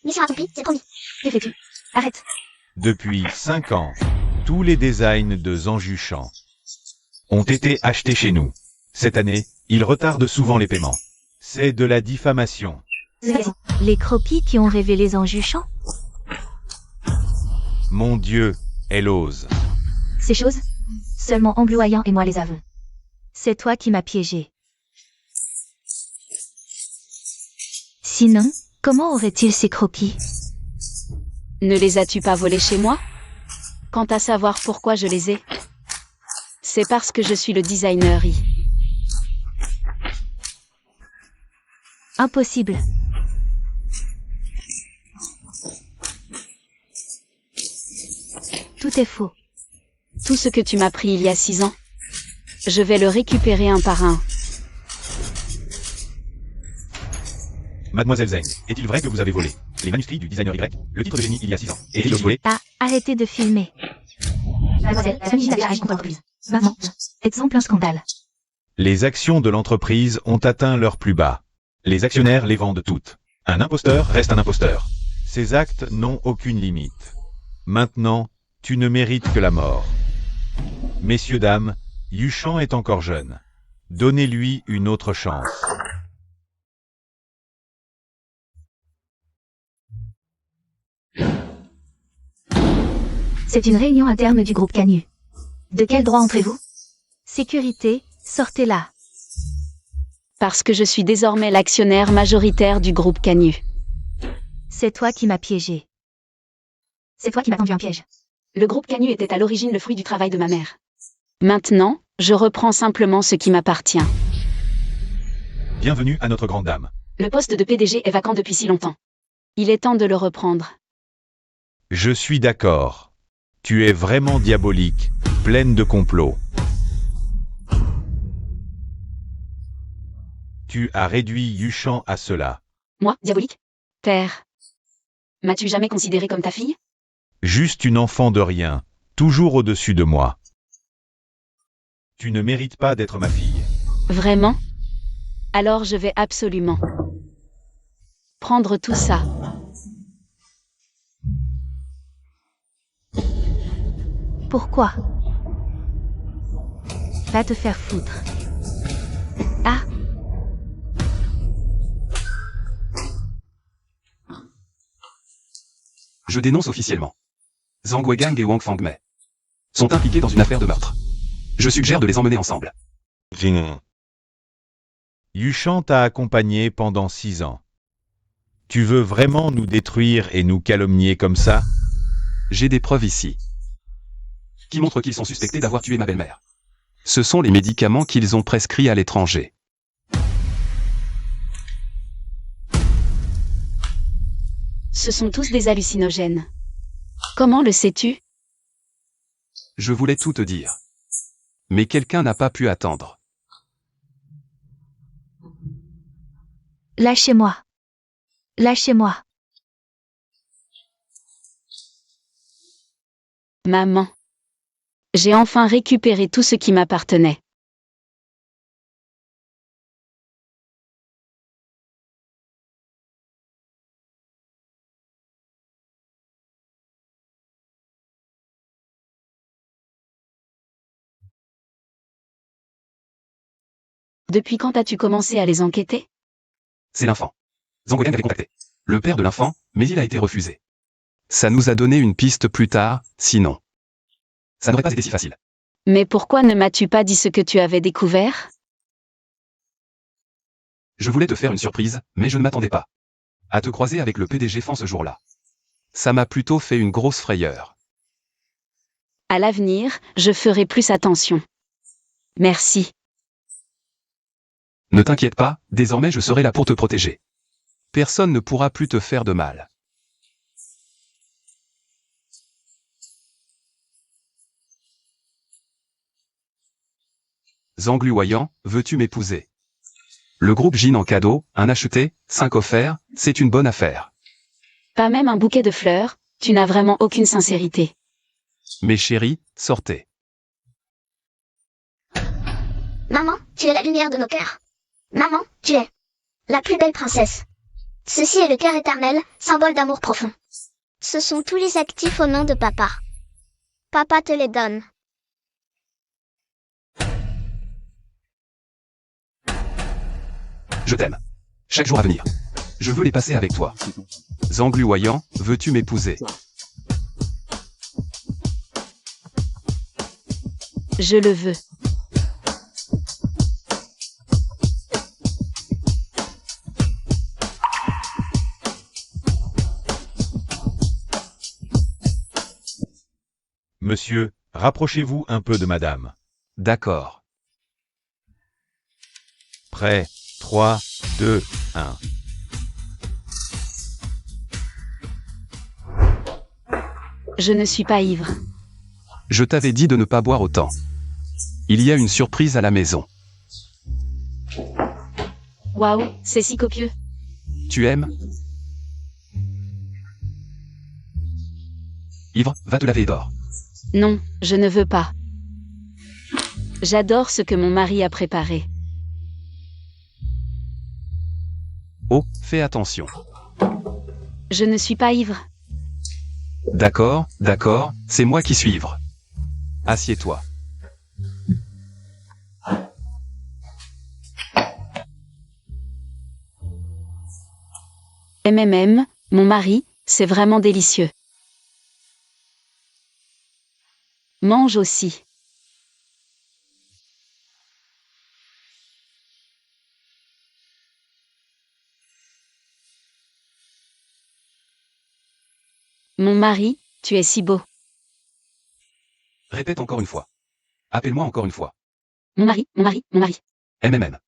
Mission accomplie, c'est promis. Que fais-tu? Arrête. Depuis 5 ans, tous les designs de Anju Chan ont été achetés chez nous. Cette année, ils retardent souvent les paiements. C'est de la diffamation. Les croquis qui ont révélé Anju Chan? Mon Dieu, elle ose. Ces choses, seulement Angloyant et moi les avons. C'est toi qui m'as piégé. Sinon, comment aurait-il ces croquis? Ne les as-tu pas volés chez moi? Quant à savoir pourquoi je les ai, c'est parce que je suis le designer Y. Impossible. Tout est faux. Tout ce que tu m'as pris il y a 6 ans, je vais le récupérer un par un. Mademoiselle Zeng, est-il vrai que vous avez volé les manuscrits du designer Y, le titre de génie il y a 6 ans? Est-il aussi volé? Ah, arrêtez de filmer. Mademoiselle, la famille Jin a déjà agi contre l'entreprise. Maman, exemple un scandale. Les actions de l'entreprise ont atteint leur plus bas. Les actionnaires les vendent toutes. Un imposteur reste un imposteur. Ces actes n'ont aucune limite. Maintenant, tu ne mérites que la mort. Messieurs, dames, Yuchan est encore jeune. Donnez-lui une autre chance. C'est une réunion interne du groupe Canyu. De quel droit entrez-vous? Sécurité, sortez-la. Parce que je suis désormais l'actionnaire majoritaire du groupe Canyu. C'est toi qui m'as piégé. C'est toi qui m'as tendu un piège. Le groupe Canyu était à l'origine le fruit du travail de ma mère. Maintenant, je reprends simplement ce qui m'appartient. Bienvenue à notre grande dame. Le poste de PDG est vacant depuis si longtemps. Il est temps de le reprendre. Je suis d'accord. Tu es vraiment diabolique, pleine de complots. Tu as réduit Yuchan à cela. Moi, diabolique? Père. M'as-tu jamais considéré comme ta fille? Juste une enfant de rien, toujours au-dessus de moi. Tu ne mérites pas d'être ma fille. Vraiment? Alors je vais absolument prendre tout ça. Pourquoi? Va te faire foutre. Ah, Je dénonce officiellement. Zhang Wegang et Wang Fangmei sont impliqués dans une affaire de meurtre. Je suggère de les emmener ensemble. Yuchan t'a accompagné pendant 6 ans. Tu veux vraiment nous détruire et nous calomnier comme ça? J'ai des preuves ici qui montrent qu'ils sont suspectés d'avoir tué ma belle-mère. Ce sont les médicaments qu'ils ont prescrits à l'étranger. Ce sont tous des hallucinogènes. Comment le sais-tu? Je voulais tout te dire. Mais quelqu'un n'a pas pu attendre. lâchez-moi. Lâchez-moi. Maman. J'ai enfin récupéré tout ce qui m'appartenait. Depuis quand as-tu commencé à les enquêter? C'est l'enfant. Zhang Wegang avait contacté le père de l'enfant, mais il a été refusé. Ça nous a donné une piste plus tard, sinon ça n'aurait pas été si facile. Mais pourquoi ne m'as-tu pas dit ce que tu avais découvert? Je voulais te faire une surprise, mais je ne m'attendais pas à te croiser avec le PDG Fan ce jour-là. Ça m'a plutôt fait une grosse frayeur. À l'avenir, je ferai plus attention. Merci. Ne t'inquiète pas, désormais je serai là pour te protéger. Personne ne pourra plus te faire de mal. Zhang Luoyang, veux-tu m'épouser? Le groupe Jin en cadeau, un acheté, 5 offerts, c'est une bonne affaire. Pas même un bouquet de fleurs, tu n'as vraiment aucune sincérité. Mes chéris, sortez. Maman, tu es la lumière de nos cœurs. Maman, tu es la plus belle princesse. Ceci est le cœur éternel, symbole d'amour profond. Ce sont tous les actifs au nom de papa. Papa te les donne. Je t'aime. Chaque jour à venir. Je veux les passer avec toi. Zhang Luoyang, veux-tu m'épouser? Je le veux. Monsieur, rapprochez-vous un peu de madame. D'accord. Prêt, 3, 2, 1. Je ne suis pas ivre. Je t'avais dit de ne pas boire autant. Il y a une surprise à la maison. Waouh, c'est si copieux. Tu aimes? Ivre, va te laver et dors. Non, je ne veux pas. J'adore ce que mon mari a préparé. Oh, fais attention. Je ne suis pas ivre. D'accord, d'accord, c'est moi qui suis ivre. Assieds-toi. Mon mari, c'est vraiment délicieux. Mange aussi. Mon mari, tu es si beau. Répète encore une fois. Appelle-moi encore une fois. Mon mari, mon mari, mon mari. MMM.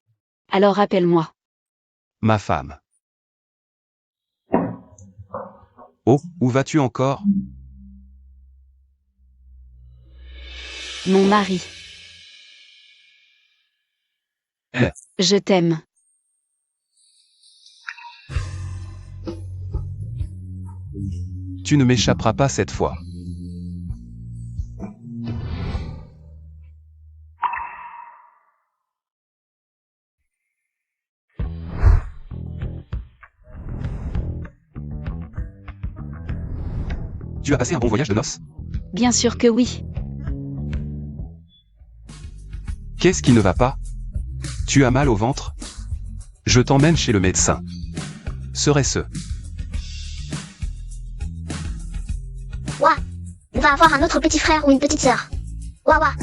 Alors appelle-moi. Ma femme. Oh, où vas-tu encore? Mon mari. Je t'aime. Tu ne m'échapperas pas cette fois. Tu as passé un bon voyage de noces? Bien sûr que oui. Qu'est-ce qui ne va pas? Tu as mal au ventre? Je t'emmène chez le médecin. Serait-ce? Ouah, on va avoir un autre petit frère ou une petite sœur. Ouah ouah.